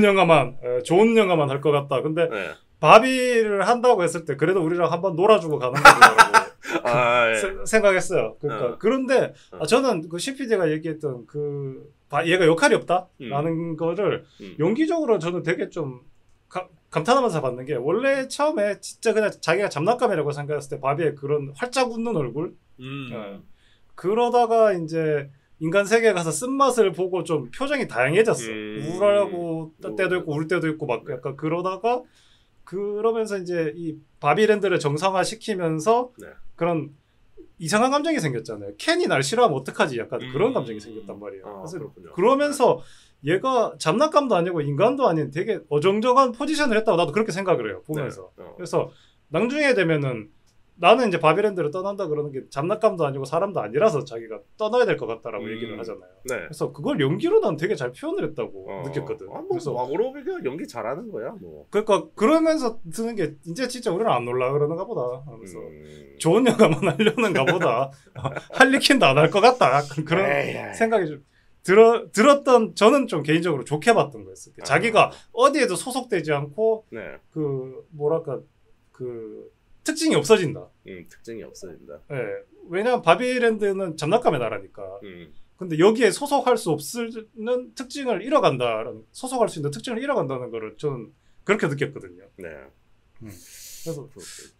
영화만 할 것 같다. 근데 네. 바비를 한다고 했을 때 그래도 우리랑 한번 놀아주고 가는 거라고 예. 생각했어요. 그러니까 그런데 저는 그 CPD가 얘기했던 얘가 역할이 없다라는 거를 연기적으로 저는 되게 좀 감탄하면서 봤는 게 원래 처음에 진짜 그냥 자기가 장난감이라고 생각했을 때 바비의 그런 활짝 웃는 얼굴 그러다가 이제 인간 세계에 가서 쓴맛을 보고 좀 표정이 다양해졌어. 우울하고 때도 있고 울 때도 있고 막 약간 그러면서 이제 이 바비랜드를 정상화 시키면서 네. 그런 이상한 감정이 생겼잖아요. 켄이 날 싫어하면 어떡하지? 약간 그런 감정이 생겼단 말이에요. 그래서 그렇군요. 그러면서 얘가 장난감도 아니고 인간도 아닌 되게 어정쩡한 포지션을 했다고 나도 그렇게 생각을 해요. 보면서. 네. 그래서 나중에 되면은 나는 이제 바비랜드를 떠난다 그러는 게 장난감도 아니고 사람도 아니라서 자기가 떠나야 될 것 같다라고 얘기를 하잖아요. 네. 그래서 그걸 연기로 난 되게 잘 표현을 했다고 느꼈거든. 그래서 마고로비가 연기 잘하는 거야. 뭐. 그러니까 그러면서 드는 게 이제 진짜 우리는 안 놀라 그러는가 보다. 하면서 좋은 영화만 하려는가 보다. 할리퀸도 안 할 것 같다. 그런 생각이 좀 들었던 저는 좀 개인적으로 좋게 봤던 거였어요. 자기가 어디에도 소속되지 않고 특징이 없어진다. 특징이 없어진다. 네. 왜냐면 바비랜드는 장난감의 나라니까. 근데 여기에 소속할 수 없는 특징을 잃어간다라는 소속할 수 있는 특징을 잃어간다는 거를 저는 그렇게 느꼈거든요. 네. 그래서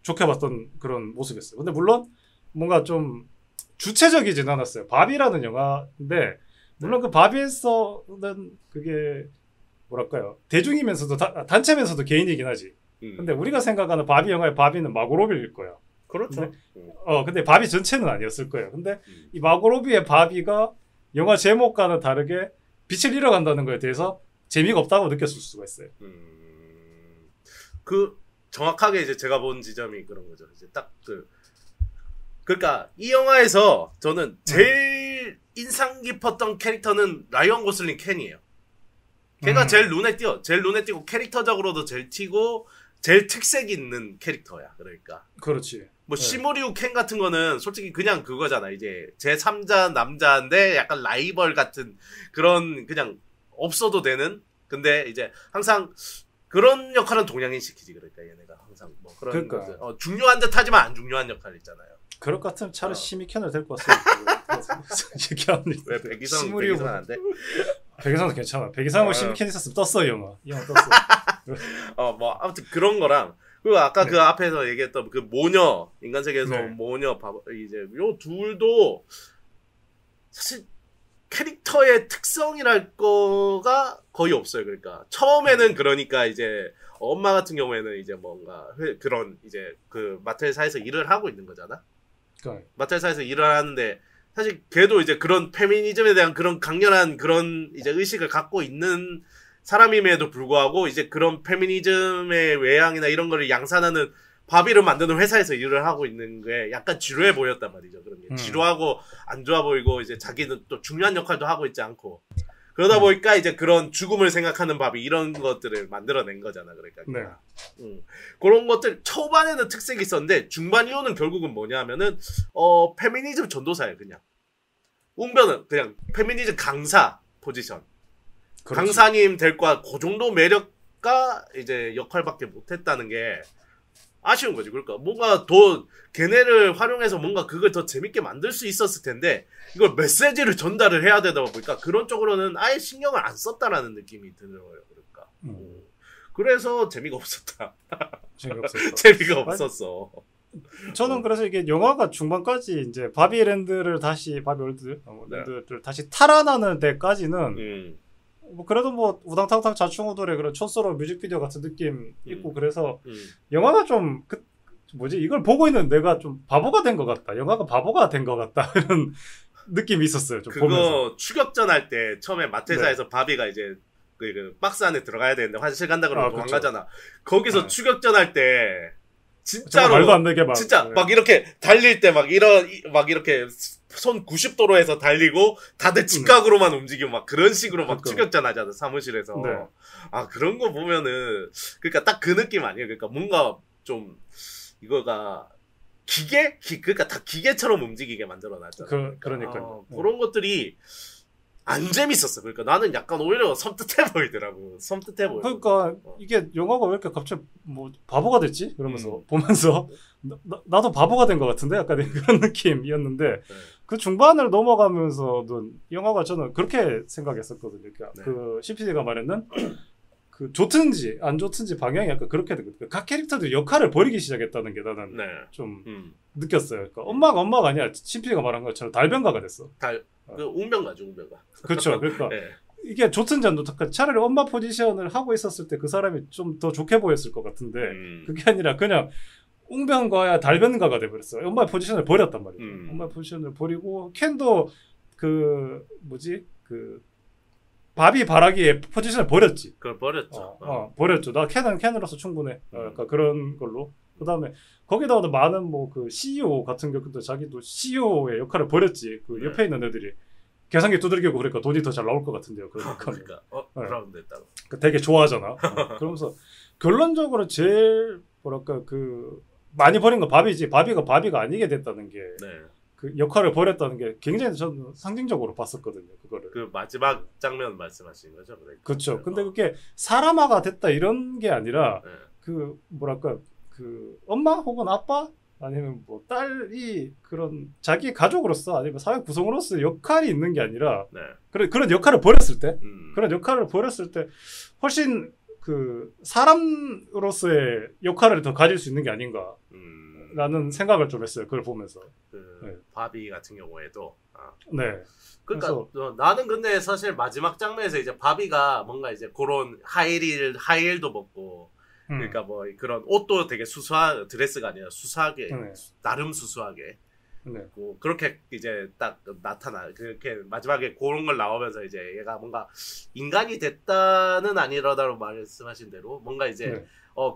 좋게 봤던 그런 모습이었어요. 근데 물론 뭔가 좀 주체적이진 않았어요. 바비라는 영화인데 물론 그 바비에서는 그게 뭐랄까요 대중이면서도 단체면서도 개인이긴 하지. 근데 우리가 생각하는 바비 영화의 바비는 마고로비일 거야. 그렇죠. 근데 바비 전체는 아니었을 거예요. 근데 이 마고로비의 바비가 영화 제목과는 다르게 빛을 잃어간다는 거에 대해서 재미가 없다고 느꼈을 수가 있어요. 정확하게 이제 제가 본 지점이 그런 거죠. 이제 그러니까 이 영화에서 저는 제일 인상 깊었던 캐릭터는 라이언 고슬링 켄이에요. 걔가 제일 눈에 띄고 캐릭터적으로도 제일 튀고 제일 특색 있는 캐릭터야. 그러니까. 그렇지. 뭐 시무리우 켄 같은 거는 솔직히 그냥 그거잖아. 이제 제3자 남자인데 약간 라이벌 같은 그런 그냥 없어도 되는. 근데 이제 항상 그런 역할은 동양인 시키지. 그러니까 얘네가 항상 뭐 그런 그러니까. 중요한 듯 하지만 안 중요한 역할 있잖아요. 그럴 것 같으면 차라리 시미켄을 데리고 왔어요. 왜 백이성은 안 돼? 백이성은 괜찮아. 백이성하고 시미켄 있었으면 떴어 이 영화 떴어. 뭐 아무튼 그런 거랑 그리고 아까 그 앞에서 얘기했던 그 모녀 인간 세계에서 모녀 이제 요 둘도 사실 캐릭터의 특성이랄 거가 거의 없어요. 그러니까 처음에는 그러니까 이제 엄마 같은 경우에는 이제 뭔가 그런 이제 그 마텔사에서 일을 하고 있는 거잖아. 마텔사에서 일을 하는데 사실 걔도 이제 그런 페미니즘에 대한 그런 강렬한 그런 이제 의식을 갖고 있는 사람임에도 불구하고 이제 그런 페미니즘의 외향이나 이런 거를 양산하는 바비를 만드는 회사에서 일을 하고 있는 게 약간 지루해 보였단 말이죠. 그런 게 지루하고 안 좋아 보이고 이제 자기는 또 중요한 역할도 하고 있지 않고 그러다 보니까 이제 그런 죽음을 생각하는 바비 이런 것들을 만들어낸 거잖아. 그러니까 그런 것들 초반에는 특색이 있었는데 중반 이후는 결국은 뭐냐 하면은 페미니즘 전도사예요. 그냥 웅변은 그냥 페미니즘 강사 포지션. 그렇지. 강사님 될 거야. 그 정도 매력과 이제 역할밖에 못했다는 게 아쉬운 거지. 그러니까 뭔가 더 걔네를 활용해서 뭔가 그걸 더 재밌게 만들 수 있었을 텐데 이걸 메시지를 전달을 해야 되다 보니까 그런 쪽으로는 아예 신경을 안 썼다라는 느낌이 들어요. 그러니까 그래서 재미가 없었다. 재미가 없었어. 저는 그래서 이게 영화가 중반까지 이제 바비랜드를 다시 바비월드를 다시 탈환하는 데까지는 뭐 그래도 뭐 우당탕탕 자충우돌의 그런 촌스러운 뮤직비디오 같은 느낌 있고 그래서 영화가 좀 이걸 보고 있는 내가 좀 바보가 된 것 같다. 영화가 바보가 된 것 같다. 이런 느낌이 있었어요. 좀 그거 보면서. 추격전 할 때 처음에 마테사에서 바비가 이제 그 박스 안에 들어가야 되는데 화장실 간다 그러고 도망가잖아. 거기서 추격전 할 때 진짜로 말도 안 되게 진짜 막 이렇게 달릴 때 막 이렇게 손 90도로 해서 달리고 다들 직각으로만 움직이고 막 그런 식으로 막 추격전 하잖아 사무실에서. 네. 아 그런 거 보면은 그러니까 딱 그 느낌 아니에요. 그러니까 뭔가 좀 이거가 그러니까 다 기계처럼 움직이게 만들어놨잖아. 그러니까요. 그런 것들이 안 재밌었어. 그러니까 나는 약간 오히려 섬뜩해 보이더라고. 섬뜩해 보여. 그러니까 이게 영화가 왜 이렇게 갑자기 뭐 바보가 됐지? 그러면서 보면서 나도 바보가 된 것 같은데 약간 그런 느낌이었는데 네. 그 중반을 넘어가면서도 영화가 저는 그렇게 생각했었거든요. 그러니까 네. 그 CPD가 말했는 그 좋든지 안 좋든지 방향이 약간 그렇게 되거든요. 각 캐릭터들이 역할을 버리기 시작했다는 게 나는 네. 좀 느꼈어요. 그러니까 엄마가 아니야. CPD가 말한 것처럼 달변가가 됐어. 그 웅변가죠, 웅변가. 그렇죠. 그러니까 네. 이게 좋든지 안 좋든지 차라리 엄마 포지션을 하고 있었을 때 그 사람이 좀 더 좋게 보였을 것 같은데 그게 아니라 그냥 웅변가야 달변가가 돼버렸어요. 엄마의 포지션을 버렸단 말이죠. 엄마의 포지션을 버리고 켄도 그 뭐지 그 바비 바라기의 포지션을 버렸지. 그걸 버렸죠. 버렸죠. 나 켄으로서 충분해. 약간 그런 걸로. 그 다음에 거기다가 많은 뭐 그 CEO 같은 경우도 자기도 CEO의 역할을 버렸지. 그 옆에 있는 애들이 계산기 두들기고 그러니까 돈이 더 잘 나올 것 같은데요. 그러니까 그럼 됐다고. 되게 좋아하잖아. 그러면서 결론적으로 제일 뭐랄까 그 많이 버린 건 바비지. 바비가 아니게 됐다는 게. 네. 그 역할을 버렸다는 게 굉장히 저는 상징적으로 봤었거든요. 그거를. 그 마지막 장면 말씀하시는 거죠? 그러니까. 그렇죠. 근데 그게 사람화가 됐다 이런 게 아니라 네. 그 뭐랄까 그 엄마 혹은 아빠 아니면 뭐 딸이 그런 자기 가족으로서 아니면 사회 구성으로서 역할이 있는 게 아니라 네. 그런 역할을 버렸을 때 그런 역할을 버렸을 때 훨씬 그 사람으로서의 역할을 더 가질 수 있는 게 아닌가. 라는 생각을 좀 했어요. 그걸 보면서. 네. 바비 같은 경우에도. 네. 그러니까 나는 근데 사실 마지막 장면에서 이제 바비가 뭔가 이제 그런 하이힐도 먹고 그러니까 뭐 그런 옷도 되게 드레스가 아니라 수수하게 나름 수수하게 그렇게 이제 딱 나타나 그렇게 마지막에 그런 걸 나오면서 이제 얘가 뭔가 인간이 됐다는 아니라다로 말씀하신 대로 뭔가 이제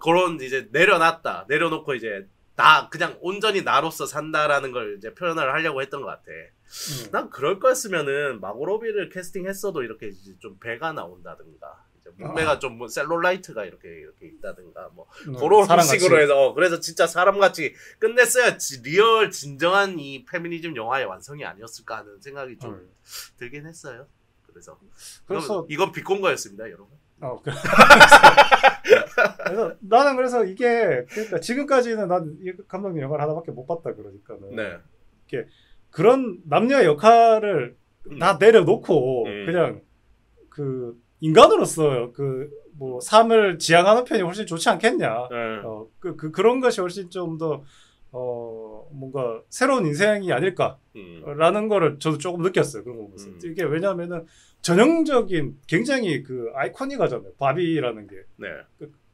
그런 이제 내려놓고 이제 나 그냥 온전히 나로서 산다라는 걸 이제 표현을 하려고 했던 것 같아. 난 그럴 거였으면은 마고로비를 캐스팅했어도 이렇게 이제 좀 배가 나온다든가 이제 몸매가 좀 뭐 셀룰라이트가 이렇게 있다든가 뭐 그런 식으로 해서 그래서 진짜 사람같이 끝냈어야지 리얼 진정한 이 페미니즘 영화의 완성이 아니었을까 하는 생각이 좀 들긴 했어요. 그래서 이건 비꼰 거였습니다, 여러분. 그래서 나는 그래서 이게 그러니까 지금까지는 난 이 감독님 영화를 하나밖에 못 봤다 그러니까는 이렇게 그런 남녀의 역할을 다 내려놓고 그냥 그 인간으로서 그 뭐 삶을 지향하는 편이 훨씬 좋지 않겠냐. 그런 것이 훨씬 좀 더 뭔가 새로운 인생이 아닐까라는 거를 저도 조금 느꼈어요. 그런 거 보면서 이게 왜냐하면은 전형적인 굉장히 그 아이코닉하잖아요. 바비라는 게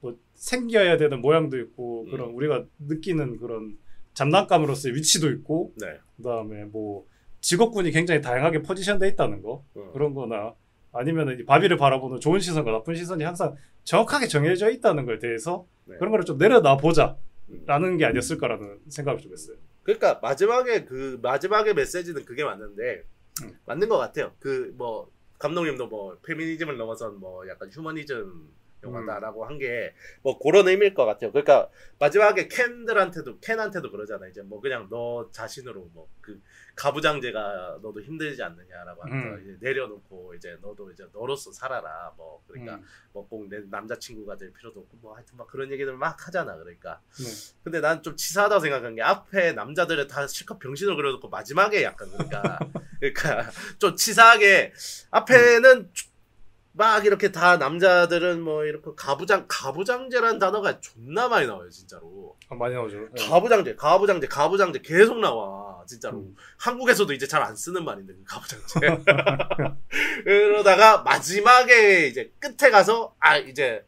뭐 생겨야 되는 모양도 있고 그런 우리가 느끼는 그런 장난감으로서의 위치도 있고 그다음에 뭐 직업군이 굉장히 다양하게 포지션돼 있다는 거 그런 거나 아니면은 바비를 바라보는 좋은 시선과 나쁜 시선이 항상 정확하게 정해져 있다는 거에 대해서 그런 거를 좀 내려놔 보자라는 게 아니었을까라는 생각을 좀 했어요. 그러니까 마지막의 메시지는 그게 맞는데 맞는 것 같아요. 그 뭐 감독님도 뭐 페미니즘을 넘어선 뭐 약간 휴머니즘 영화다라고 한 게 뭐 그런 의미일 것 같아요. 그러니까 마지막에 켄한테도 그러잖아. 이제 뭐 그냥 너 자신으로 뭐 그 가부장제가 너도 힘들지 않느냐라고 하면서 이제 내려놓고 이제 너도 이제 너로서 살아라. 뭐 그러니까 뭐 꼭 내 남자친구가 될 필요도 없고 뭐 하여튼 막 그런 얘기들 막 하잖아. 그러니까 근데 난 좀 치사하다고 생각한 게 앞에 남자들을 다 실컷 병신으로 그려놓고 마지막에 약간 그러니까 좀 치사하게 앞에는 막 이렇게 다 남자들은 뭐 이렇게 가부장제라는 단어가 존나 많이 나와요 진짜로. 많이 나오죠. 가부장제 계속 나와 진짜로. 한국에서도 이제 잘 안 쓰는 말인데 그 가부장제. 그러다가 마지막에 이제 끝에 가서 이제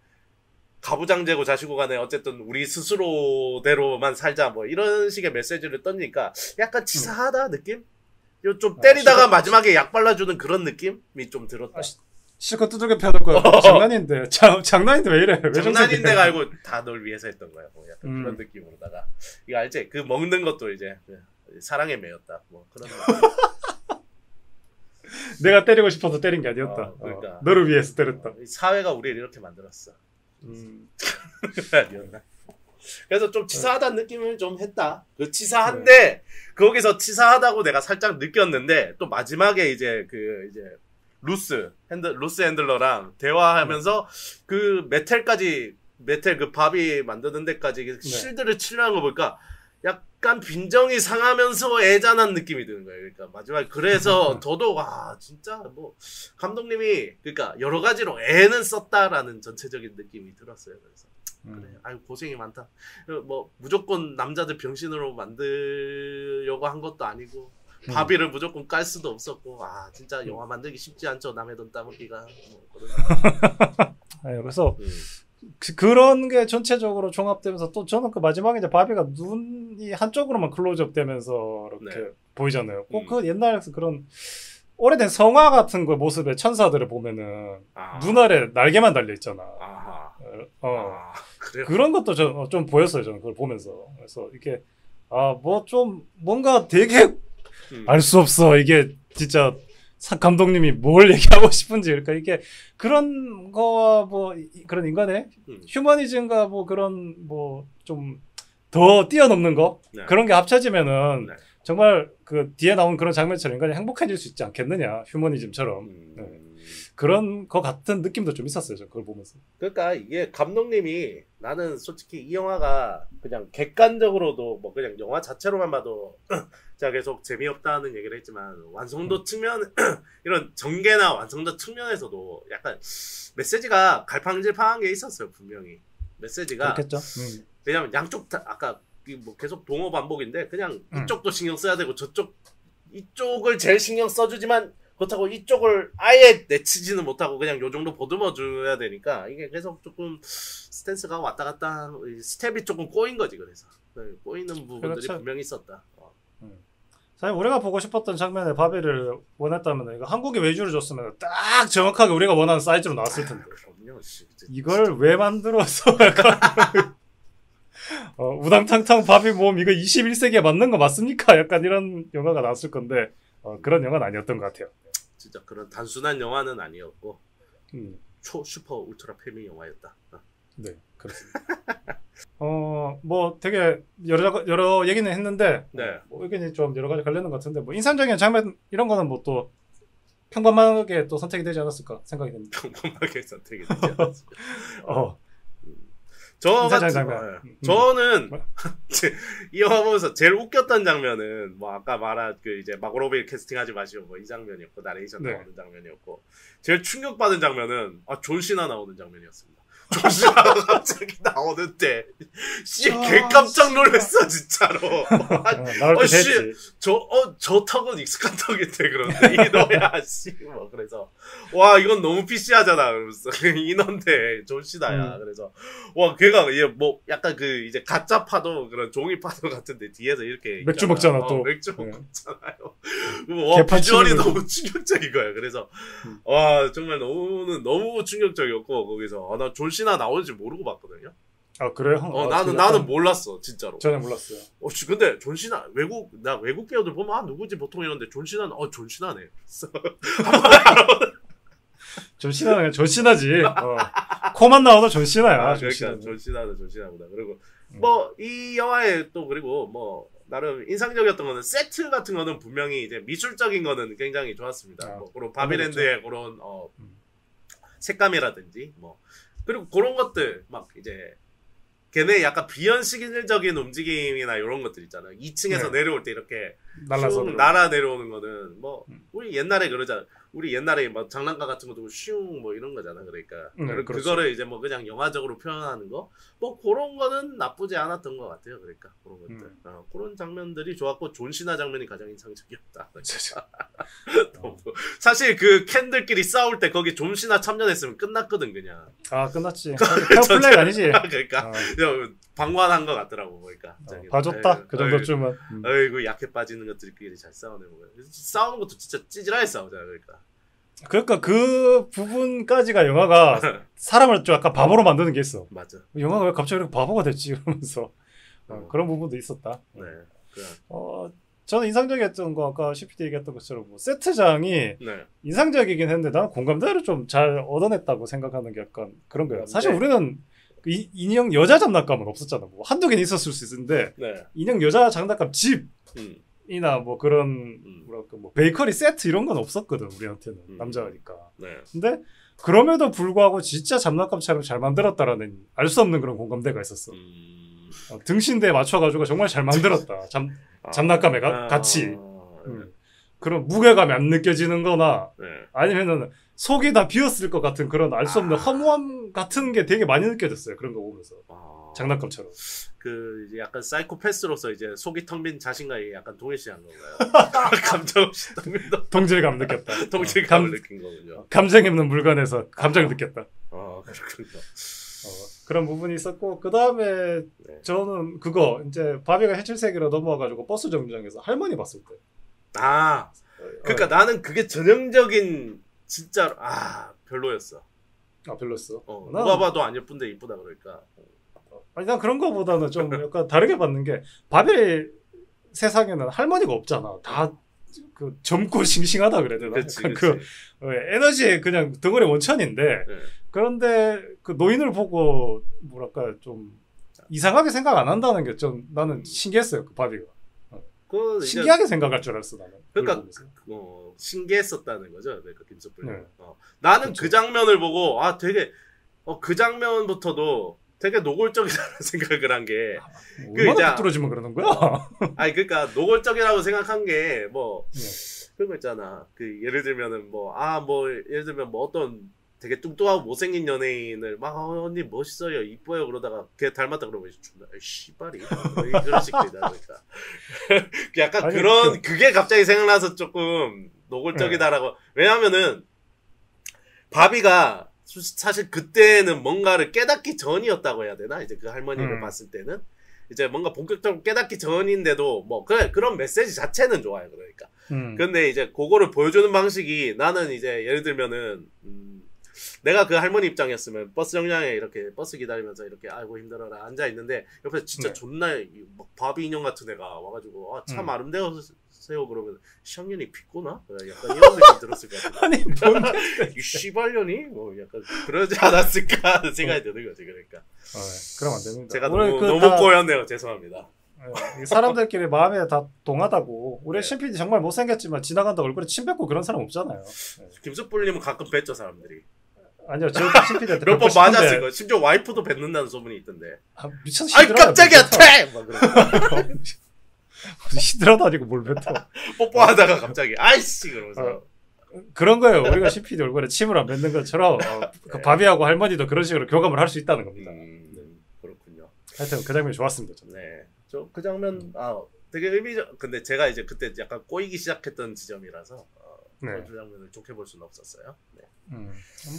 가부장제고 자시고 간에 어쨌든 우리 스스로대로만 살자 뭐 이런 식의 메시지를 던지니까 약간 치사하다 느낌? 좀 때리다가 마지막에 약 발라주는 그런 느낌이 좀 들었다. 실컷 두들겨 패놓을 거야. 장난인데. 장난인데 왜 이래? 왜 장난인데 알고 다 널 위해서 했던 거야. 뭐 약간 그런 느낌으로다가. 이거 알지? 그 먹는 것도 이제 사랑에 매였다. 뭐 그런 내가 때리고 싶어서 때린 게 아니었다. 그러니까. 너를 위해서 때렸다. 사회가 우리를 이렇게 만들었어. 아니었나? 그래서 좀 치사하다는 느낌을 좀 했다. 그 치사한데 거기서 치사하다고 내가 살짝 느꼈는데 또 마지막에 이제 루스 핸들러랑 대화하면서 그 메텔 그 바비 만드는 데까지 실드를 치려는 거 보니까 약간 빈정이 상하면서 애잔한 느낌이 드는 거예요. 그러니까 마지막에 그래서 더더욱 진짜 뭐 감독님이 그러니까 여러 가지로 애는 썼다라는 전체적인 느낌이 들었어요. 그래서 그래, 아유 고생이 많다. 뭐 무조건 남자들 병신으로 만들려고 한 것도 아니고 바비를 무조건 깔 수도 없었고 진짜 영화 만들기 쉽지 않죠. 남의 돈 따먹기가 뭐 아유, 그래서 그런 게 전체적으로 종합되면서 또 저는 그 마지막에 이제 바비가 눈이 한쪽으로만 클로즈업 되면서 이렇게 보이잖아요. 꼭 그 옛날 그런 오래된 성화 같은 거 모습의 천사들을 보면은 눈 아래 날개만 달려 있잖아. 그런 것도 좀 보였어요. 저는 그걸 보면서. 그래서 이게 뭐 좀 뭔가 되게 알 수 없어. 이게 진짜 감독님이 뭘 얘기하고 싶은지. 그러니까 이게 그런 거와 뭐 그런 인간의 휴머니즘과 뭐 그런 뭐 좀 더 뛰어넘는 거 그런 게 합쳐지면은 정말 그 뒤에 나온 그런 장면처럼 인간이 행복해질 수 있지 않겠느냐. 휴머니즘처럼. 그런 거 같은 느낌도 좀 있었어요. 저 그걸 보면서. 그러니까 이게 감독님이 나는 솔직히 이 영화가 그냥 객관적으로도 뭐 그냥 영화 자체로만 봐도 제가 계속 재미없다는 얘기를 했지만 완성도 측면 이런 전개나 완성도 측면에서도 약간 메시지가 갈팡질팡한 게 있었어요. 분명히 메시지가. 그렇겠죠. 왜냐면 양쪽 다 아까 뭐 계속 동어 반복인데 그냥 이쪽도 신경 써야 되고 이쪽을 제일 신경 써주지만 그렇다고 이쪽을 아예 내치지는 못하고 그냥 요 정도 보듬어 줘야 되니까 이게 계속 조금 스탠스가 왔다 갔다 스텝이 조금 꼬인 거지. 그래서 꼬이는 부분들이 그렇죠. 분명히 있었다. 사실 우리가 보고 싶었던 장면에 바비를 원했다면 이거 한국에 외주를 줬으면 딱 정확하게 우리가 원하는 사이즈로 나왔을 텐데. 그럼요. 이걸 왜 만들어서 약간 우당탕탕 바비 몸 이거 21세기에 맞는 거 맞습니까? 약간 이런 영화가 나왔을 건데 그런 영화는 아니었던 것 같아요. 진짜 그런 단순한 영화는 아니었고 초 슈퍼 울트라 패밀리 영화였다. 네, 그렇습니다. 뭐 되게 여러 얘기는 했는데 뭐 의견이 좀 여러 가지 갈리는 것 같은데 뭐 인상적인 장면 이런 거는 뭐 또 평범하게 또 선택이 되지 않았을까 생각이 듭니다. 평범하게 선택이 되지 않았을까. 저는 이 영화 보면서 제일 웃겼던 장면은 뭐 아까 말한 그 이제 마고로비 캐스팅하지 마시고 뭐 이 장면이었고 나레이션 나오는 장면이었고 제일 충격받은 장면은 존 시나 나오는 장면이었습니다. 존 시나가 갑자기 나오는데 개 깜짝 놀랐어 진짜로. 저 턱은 익숙한 턱인데 그런데 이너야 뭐 그래서 와 이건 너무 PC하잖아. 그러면서 인어인데 존 시나야. 그래서 와 걔가 뭐 약간 그 이제 가짜 파도 그런 종이 파도 같은데 뒤에서 이렇게 맥주 먹잖아 또. 맥주 먹잖아요. 와 비주얼이 너무 충격적인 거야. 그래서 와 정말 너무 충격적이었고 거기서 나 존 시나 나오는지 모르고 봤거든요. 그래요? 나는 몰랐어 진짜로. 저는 몰랐어요. 근데 존 시나 외국 배우들 보면 누구지 보통 이런데 존 시나는 존 시나네. 존 시나는 존 시나지. 코만 나와도 존 시나야. 그러니까 존 시나는 존 시나보다. 그리고 뭐 이 영화에 또 그리고 뭐 나름 인상적이었던 거는 세트 같은 거는 분명히 이제 미술적인 거는 굉장히 좋았습니다. 뭐 그런 바비랜드의 그런 색감이라든지 뭐 그리고 그런 것들 막 이제 걔네 약간 비현실적인 움직임이나 이런 것들 있잖아요. 2층에서 내려올 때 이렇게 날아 내려오는 거는 뭐 우리 옛날에 그러잖아. 우리 옛날에 막 장난감 같은 것도 슝 뭐 이런 거잖아. 그러니까 그거를 이제 뭐 그냥 영화적으로 표현하는 거 뭐 그런 거는 나쁘지 않았던 것 같아요. 그러니까 그런 것들 그런 장면들이 좋았고 존 시나 장면이 가장 인상적이었다. 사실 그 캔들끼리 싸울 때 거기 존 시나 참전했으면 끝났거든 그냥. 끝났지. 페어플레이 아니지. 그러니까 방관한 것 같더라고 보니까. 봐줬다 그 정도쯤은. 아이고 약해 빠지는 것들끼리 잘 싸우네. 싸우는 것도 진짜 찌질하게 싸우잖아. 그러니까. 그러니까 그 부분까지가 영화가 사람을 좀 약간 바보로 만드는 게 있어. 맞아. 영화가 왜 갑자기 이렇게 바보가 됐지 이러면서 그런 부분도 있었다. 네. 저는 인상적이었던 거 아까 CPD 얘기했던 것처럼 뭐 세트장이 네. 인상적이긴 했는데 나는 공감대를 좀 잘 얻어냈다고 생각하는 게 약간 그런 거예요. 사실 우리는 인형 여자 장난감은 없었잖아. 뭐 한두 개는 있었을 수 있는데 네. 인형 여자 장난감 집이나 뭐 그런 뭐랄까 뭐 베이커리 세트 이런 건 없었거든 우리한테는 남자니까. 네. 근데 그럼에도 불구하고 진짜 장난감처럼 잘 만들었다라는 알 수 없는 그런 공감대가 있었어. 등신대에 맞춰가지고 정말 잘 만들었다. 장난감에 같이 그런 무게감이 안 느껴지는 거나 네. 아니면은 속이 다 비었을 것 같은 그런 알 수 없는 허무함 같은 게 되게 많이 느껴졌어요. 그런 거 보면서 장난감처럼 그 이제 약간 사이코패스로서 이제 속이 텅 빈 자신과의 약간 동일시한 건가요? 감정 없이 동질감 느꼈다. 동질감을 느낀 거군요. 감정 없는 물건에서 감정을 느꼈다. 그렇군요. 그런 부분이 있었고 그 다음에 네. 저는 그거 이제 바비가 해칠세계로 넘어와가지고 버스 정류장에서 할머니 봤을 때. 그러니까 나는 그게 전형적인 진짜 별로였어. 별로였어. 누가 봐도 안 예쁜데 이쁘다 그러니까. 아니 난 그런 거보다는 좀 약간 다르게 봤는 게 바비 세상에는 할머니가 없잖아. 다 그 젊고 싱싱하다 그래야 되나? 그치. 그 에너지의 그냥 덩어리 원천인데 네. 그런데 그 노인을 보고 뭐랄까 좀 이상하게 생각 안 한다는 게 좀 나는 신기했어요. 그 바비가. 신기하게 생각할 줄 알았어 나는. 그러니까 신기했었다는 거죠. 그러니까 김석불. 네. 나는 그쵸. 그 장면을 보고 되게 그 장면부터도 되게 노골적이라는 생각을 한 게 얼마나 뚫어지면 그러는 거야? 그러니까 노골적이라고 생각한 게 뭐 그런 거 있잖아. 그 예를 들면은 예를 들면 뭐 어떤 되게 뚱뚱하고 못생긴 연예인을 막 언니 멋있어요 이뻐요 그러다가 걔 닮았다 그러면 존나 씨발이 그런 식이다 그러니까 약간 그게 갑자기 생각나서 조금 노골적이다라고. 왜냐면은 바비가 사실 그때는 뭔가를 깨닫기 전이었다고 해야 되나? 이제 그 할머니를 봤을 때는 이제 뭔가 본격적으로 깨닫기 전인데도 뭐 그런 메시지 자체는 좋아요. 그러니까. 근데 이제 그거를 보여주는 방식이 나는 이제 예를 들면은 내가 그 할머니 입장이었으면 버스 정류장에 이렇게 버스 기다리면서 이렇게 아이고 힘들어라 앉아 있는데 옆에서 진짜 존나 막 바비 인형 같은 애가 와가지고 참 아름다우세요 그러면 시학년이 비꼬나? 약간 이런 느낌 들었을 것 같아. 아니 이 씨발년이 뭐 약간 그러지 않았을까 하는 생각이 드는 거지. 그러니까 그럼 안 됩니다. 제가 너무 꼬였네요. 죄송합니다. 사람들끼리 마음에 다 동하다고. 우리 신PD 정말 못생겼지만 지나간다 얼굴에 침 뱉고 그런 사람 없잖아요. 김석불님은 가끔 뱉죠 사람들이. 아니요, 저 신PD한테 몇 번 맞았을 거. 심지어 와이프도 뱉는다는 소문이 있던데. 미쳤어. 깜짝이야, 퇴! 막 그러고. 시들어도 아니고 뭘 뱉어. 뽀뽀하다가 갑자기 아이씨 그러면서. 그런 거예요. 우리가 신PD 얼굴에 침을 안 뱉는 것처럼 그 바비하고 할머니도 그런 식으로 교감을 할 수 있다는 겁니다. 그렇군요. 하여튼 그 장면이 좋았습니다. 저는. 네, 저 그 장면 되게 의미적. 근데 제가 이제 그때 약간 꼬이기 시작했던 지점이라서 그 장면을 좋게 볼 수는 없었어요. 네.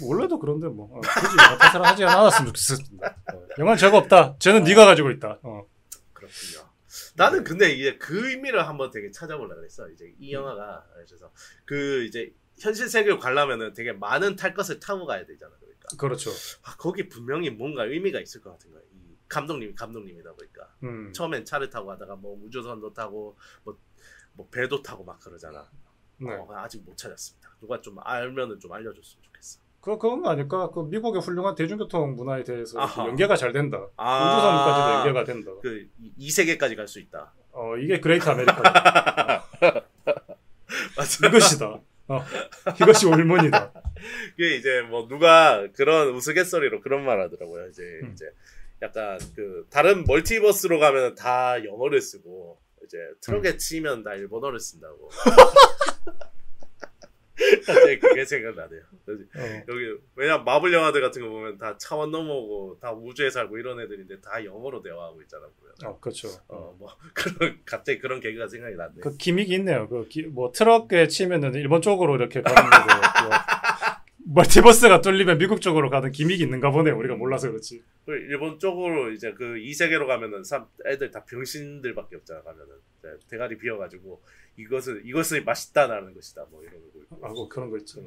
원래도 그런데 뭐 굳이 영화 탓을 하지 않았으면 좋겠습니다. 영화는 죄가 없다. 쟤는 네가 가지고 있다. 그렇군요. 나는 근데 이제 그 의미를 한번 되게 찾아보려고 그랬어. 이제 이 영화가 그래서 그 이제 현실 세계로 가려면은 되게 많은 탈 것을 타고 가야 되잖아. 그러니까. 그렇죠. 거기 분명히 뭔가 의미가 있을 것 같은 거야. 이 감독님이다 보니까. 처음엔 차를 타고 가다가 뭐 우주선도 타고 뭐 배도 타고 막 그러잖아. 네. 아직 못 찾았습니다. 누가 좀 알면은 좀 알려줬으면 좋겠어. 그건 거 아닐까? 그 미국의 훌륭한 대중교통 문화에 대해서 연계가 잘 된다. 우주선까지도 연계가 된다. 그 이 세계까지 갈 수 있다. 이게 그레이트 아메리카다. 이것이다. 이것이 올문이다. 그게 이제 뭐 누가 그런 우스갯소리로 그런 말 하더라고요. 이제 약간 그 다른 멀티버스로 가면 다 영어를 쓰고 이제 트럭에 치면 다 일본어를 쓴다고. 갑자기 그게 생각나네요. 여기 왜냐면 마블 영화들 같은 거 보면 다 차원 넘어오고 다 우주에 살고 이런 애들인데 다 영어로 대화하고 있잖아 보면. 그렇죠. 뭐 그런 갑자기 그런 개그가 생각이 났네. 그 기믹이 있네요. 뭐 트럭에 치면은 일본 쪽으로 이렇게 가는 거고 멀티버스가 뚫리면 미국 쪽으로 가는 기믹이 있는가 보네. 우리가 몰라서 그렇지. 일본 쪽으로 이제 그 이 세계로 가면은 애들 다 병신들밖에 없잖아. 가면은 대가리 비어가지고 이것을 맛있다라는 것이다. 뭐 이런 거. 뭐 그런 거 있죠.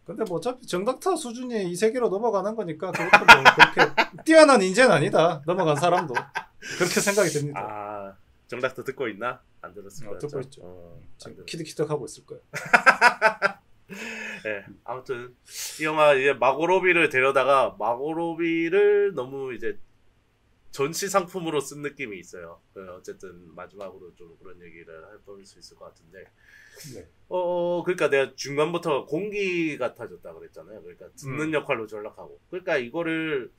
근데 뭐 어차피 정닥터 수준이 이 세계로 넘어가는 거니까 그것도 뭐 그렇게 뛰어난 인재는 아니다. 넘어간 사람도 그렇게 생각이 듭니다. 아 정닥터 듣고 있나? 안 들었을 거야. 듣고 있죠. 지금 키득키득 하고 있을 거야. 네, 아무튼 이 영화 이제 마고로비를 데려다가 마고로비를 너무 이제 전시 상품으로 쓴 느낌이 있어요. 어쨌든 마지막으로 좀 그런 얘기를 해볼 수 있을 것 같은데, 네. 그러니까 내가 중간부터 공기 같아졌다 그랬잖아요. 그러니까 듣는 역할로 전락하고, 그러니까 이거를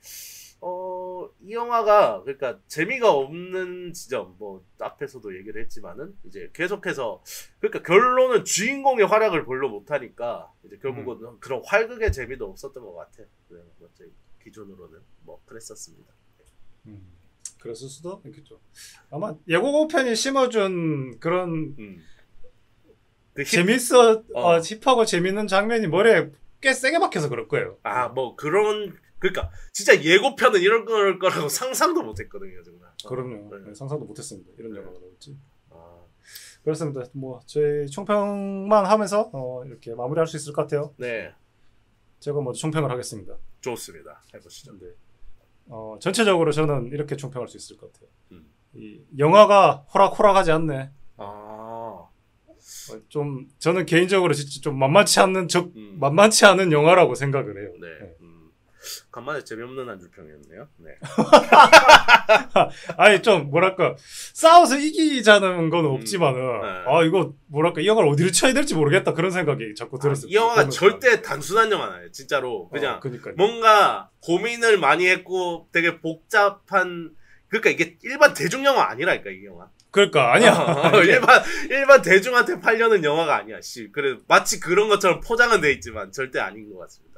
이 영화가 그러니까 재미가 없는 지점 뭐 앞에서도 얘기를 했지만은 이제 계속해서 그러니까 결론은 주인공의 활약을 별로 못하니까 이제 결국은 그런 활극의 재미도 없었던 것 같아요. 제 기준으로는 뭐 그랬었습니다. 그랬을 수도 있겠죠. 아마 예고편 편이 심어준 그런 그 힙하고 재밌는 장면이 머리에 꽤 세게 박혀서 그럴 거예요. 아 뭐 그런 그러니까 진짜 예고편은 이런 거라고 상상도 못했거든요, 정말. 그럼요. 네. 상상도 못했습니다. 이런 영화가 나올지. 그렇습니다. 뭐 저희 총평만 하면서 이렇게 마무리할 수 있을 것 같아요. 네. 제가 먼저 총평을 하겠습니다. 좋습니다. 해보시죠. 네. 전체적으로 저는 이렇게 총평할 수 있을 것 같아요. 이 영화가 호락호락하지 않네. 좀 저는 개인적으로 진짜 좀 만만치 않은 영화라고 생각을 해요. 네. 네. 간만에 재미없는 안주평이었네요. 네. 아니 좀 뭐랄까 싸워서 이기자는 건 없지만은 이거 뭐랄까 이 영화를 어디를 쳐야 될지 모르겠다 그런 생각이 자꾸 들었어요. 이 영화가 절대 단순한 영화는 아니에요. 진짜로 그냥 뭔가 고민을 많이 했고 되게 복잡한 그러니까 이게 일반 대중 영화 아니라니까 이 영화. 그러니까 아니야. 일반 대중한테 팔려는 영화가 아니야. 그래 마치 그런 것처럼 포장은 돼 있지만 절대 아닌 것 같습니다.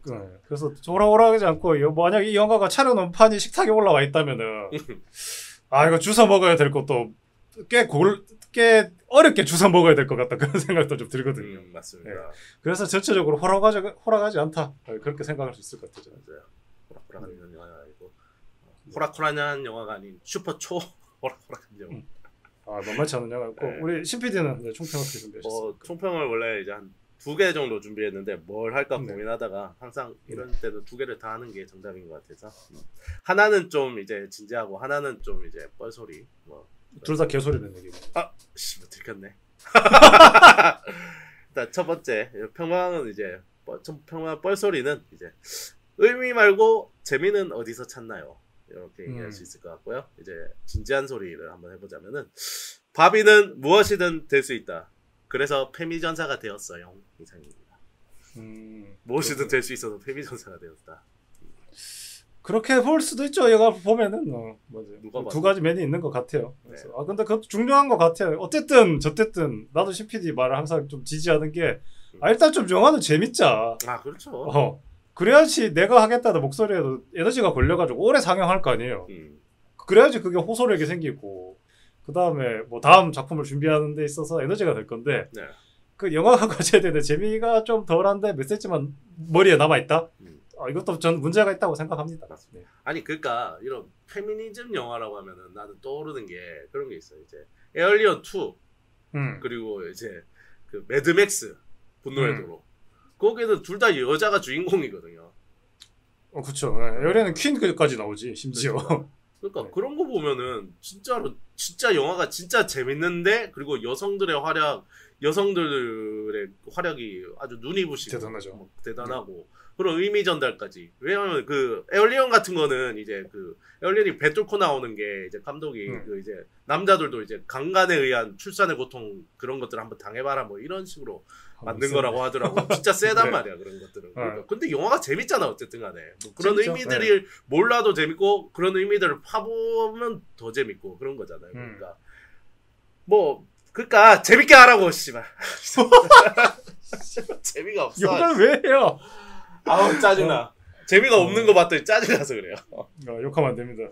네. 그래서 호락호락하지 않고 만약 이 영화가 차려놓은 판이 식탁에 올라와 있다면은 이거 주워 먹어야 될 것도 꽤 어렵게 주워 먹어야 될 것 같다 그런 생각도 좀 들거든요. 맞습니다. 네. 그래서 전체적으로 호락하지 않다 그렇게 생각할 수 있을 것 같아요. 맞아요. 호락호락한 영화가 아니고 호락호락한 영화가 아닌 슈퍼 초 호락호락한 영화. 만만치 않은 영화였고 네. 우리 신 PD는 총평을 어떻게 준비하셨습니까? 총평을 원래 이제 한 2개 정도 준비했는데 뭘 할까 고민하다가 항상 이런 때도 2개를 다 하는 게 정답인 것 같아서 하나는 좀 이제 진지하고 하나는 좀 이제 뻘소리 둘 다 개소리는 얘기고 뭐 들켰네. 일단 첫 번째 평방은 이제 평방 뻘소리는 이제 의미 말고 재미는 어디서 찾나요? 이렇게 얘기할 수 있을 것 같고요. 이제 진지한 소리를 한번 해보자면은 바비는 무엇이든 될 수 있다. 그래서 페미전사가 되었어요. 이상입니다. 무엇이든 될 수 있어서 페미전사가 되었다. 그렇게 볼 수도 있죠. 얘가 보면은 맞아요. 두 가지 면이 있는 것 같아요. 그래서, 네. 근데 그것도 중요한 것 같아요. 어쨌든 저쨌든 나도 CPD 말을 항상 좀 지지하는 게 일단 좀 영화는 재밌자. 그렇죠. 그래야지 내가 하겠다는 목소리에도 에너지가 걸려가지고 오래 상영할 거 아니에요. 그래야지 그게 호소력이 생기고 그 다음에 뭐 다음 작품을 준비하는 데 있어서 에너지가 될 건데 네. 그 영화가 가져야 되는데 재미가 좀 덜한데 메시지만 머리에 남아있다? 이것도 전 문제가 있다고 생각합니다. 네. 아니 그러니까 이런 페미니즘 영화라고 하면은 나는 떠오르는 게 그런 게 있어요. 이제 에얼리언 2 그리고 이제 그 매드맥스 분노의 도로 거기는 둘 다 여자가 주인공이거든요. 그쵸. 에얼리언은 퀸까지 나오지 심지어. 그러니까 네. 그런 거 보면은 진짜로 진짜 영화가 진짜 재밌는데 그리고 여성들의 활약이 아주 눈이 부시고 대단하죠. 대단하고 그런 의미 전달까지. 왜냐하면 그 에얼리언 같은 거는 이제 그 에얼리언이 배 뚫고 나오는 게 이제 감독이 그 이제 남자들도 이제 강간에 의한 출산의 고통 그런 것들 한번 당해봐라 뭐 이런 식으로 만든 거라고 하더라고. 진짜 세단 네. 말이야 그런 것들은. 그러니까. 근데 영화가 재밌잖아 어쨌든 간에. 뭐 그런 재밌죠. 의미들이 네. 몰라도 재밌고 그런 의미들을 파보면 더 재밌고 그런 거잖아요. 그러니까 그러니까 재밌게 하라고 씨발. 재미가 없어. 이걸 왜 해요? 아우 짜증나. 재미가 없는 거 봤더니 짜증나서 그래요. 욕하면 안 됩니다.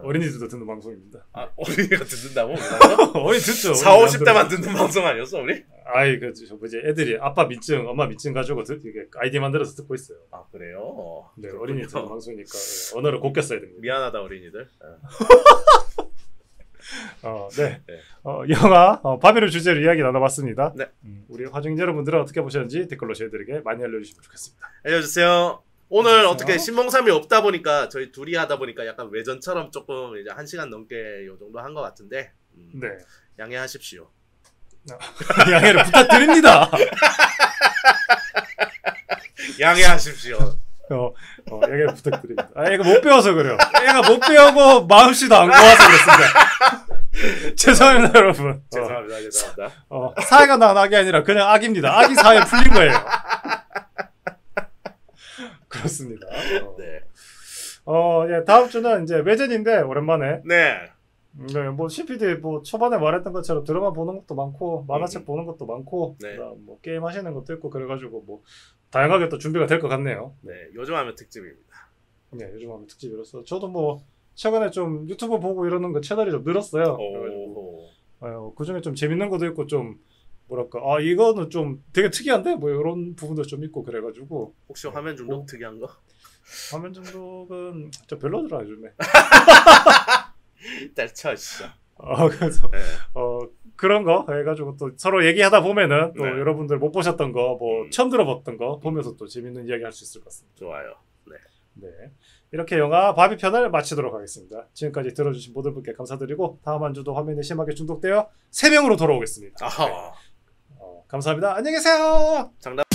어린이들도 듣는 방송입니다. 아, 어린이가 듣는다고? 어린이 듣죠. 40, 50대만 듣는 방송 아니었어 우리? 아이 뭐지 애들이 아빠 민증, 엄마 민증 가지고 이게 아이디 만들어서 듣고 있어요. 아 그래요? 네, 어린이 듣는 방송이니까 언어를 곱게 써야 됩니다. 미안하다 어린이들. 네. 영화 바비를 주제로 이야기 나눠봤습니다. 네. 우리 화중인 여러분들은 어떻게 보셨는지 댓글로 저희들에게 많이 알려주시면 좋겠습니다. 알려주세요. 오늘 어떻게 신봉삼이 없다 보니까 저희 둘이 하다 보니까 약간 외전처럼 조금 이제 1시간 넘게 요 정도 한 것 같은데 네. 양해하십시오. 양해를 부탁드립니다. 양해하십시오. 양해 부탁드립니다. 애가 못 배워서 그래요. 애가 못 배우고 마음씨도 안 고와서 그렇습니다. 죄송합니다, 여러분. 죄송합니다. 사회가 난 악이 아니라 그냥 악입니다. 악이 사회에 풀린 거예요. 그렇습니다. 네. 예, 다음 주는 이제 외전인데 오랜만에. 네. 네, 뭐 CPD 뭐 초반에 말했던 것처럼 드라마 보는 것도 많고 만화책 보는 것도 많고 네. 뭐 게임 하시는 것도 있고 그래가지고 뭐 다양하게 또 준비가 될 것 같네요. 네, 요즘 하면 특집입니다. 네, 요즘 하면 특집이라서 저도 뭐 최근에 좀 유튜브 보고 이러는 거 채널이 좀 늘었어요. 그래가지고 그 중에 좀 재밌는 것도 있고 좀 뭐랄까 이거는 좀 되게 특이한데 뭐 이런 부분도 좀 있고 그래가지고 혹시 화면 중독 특이한 거? 화면 중독은 저 별로더라 요즘에. 때쳐 진짜. 그래서 네. 그런 거 해가지고 또 서로 얘기하다 보면은 또 네. 여러분들 못 보셨던 거 뭐 처음 들어봤던 거 보면서 또 재밌는 이야기 할 수 있을 것 같습니다. 좋아요. 네. 네. 이렇게 영화 바비 편을 마치도록 하겠습니다. 지금까지 들어주신 모든 분께 감사드리고 다음 한 주도 화면에 심하게 중독되어 3명으로 돌아오겠습니다. 아하. 감사합니다. 안녕히 계세요. 장담.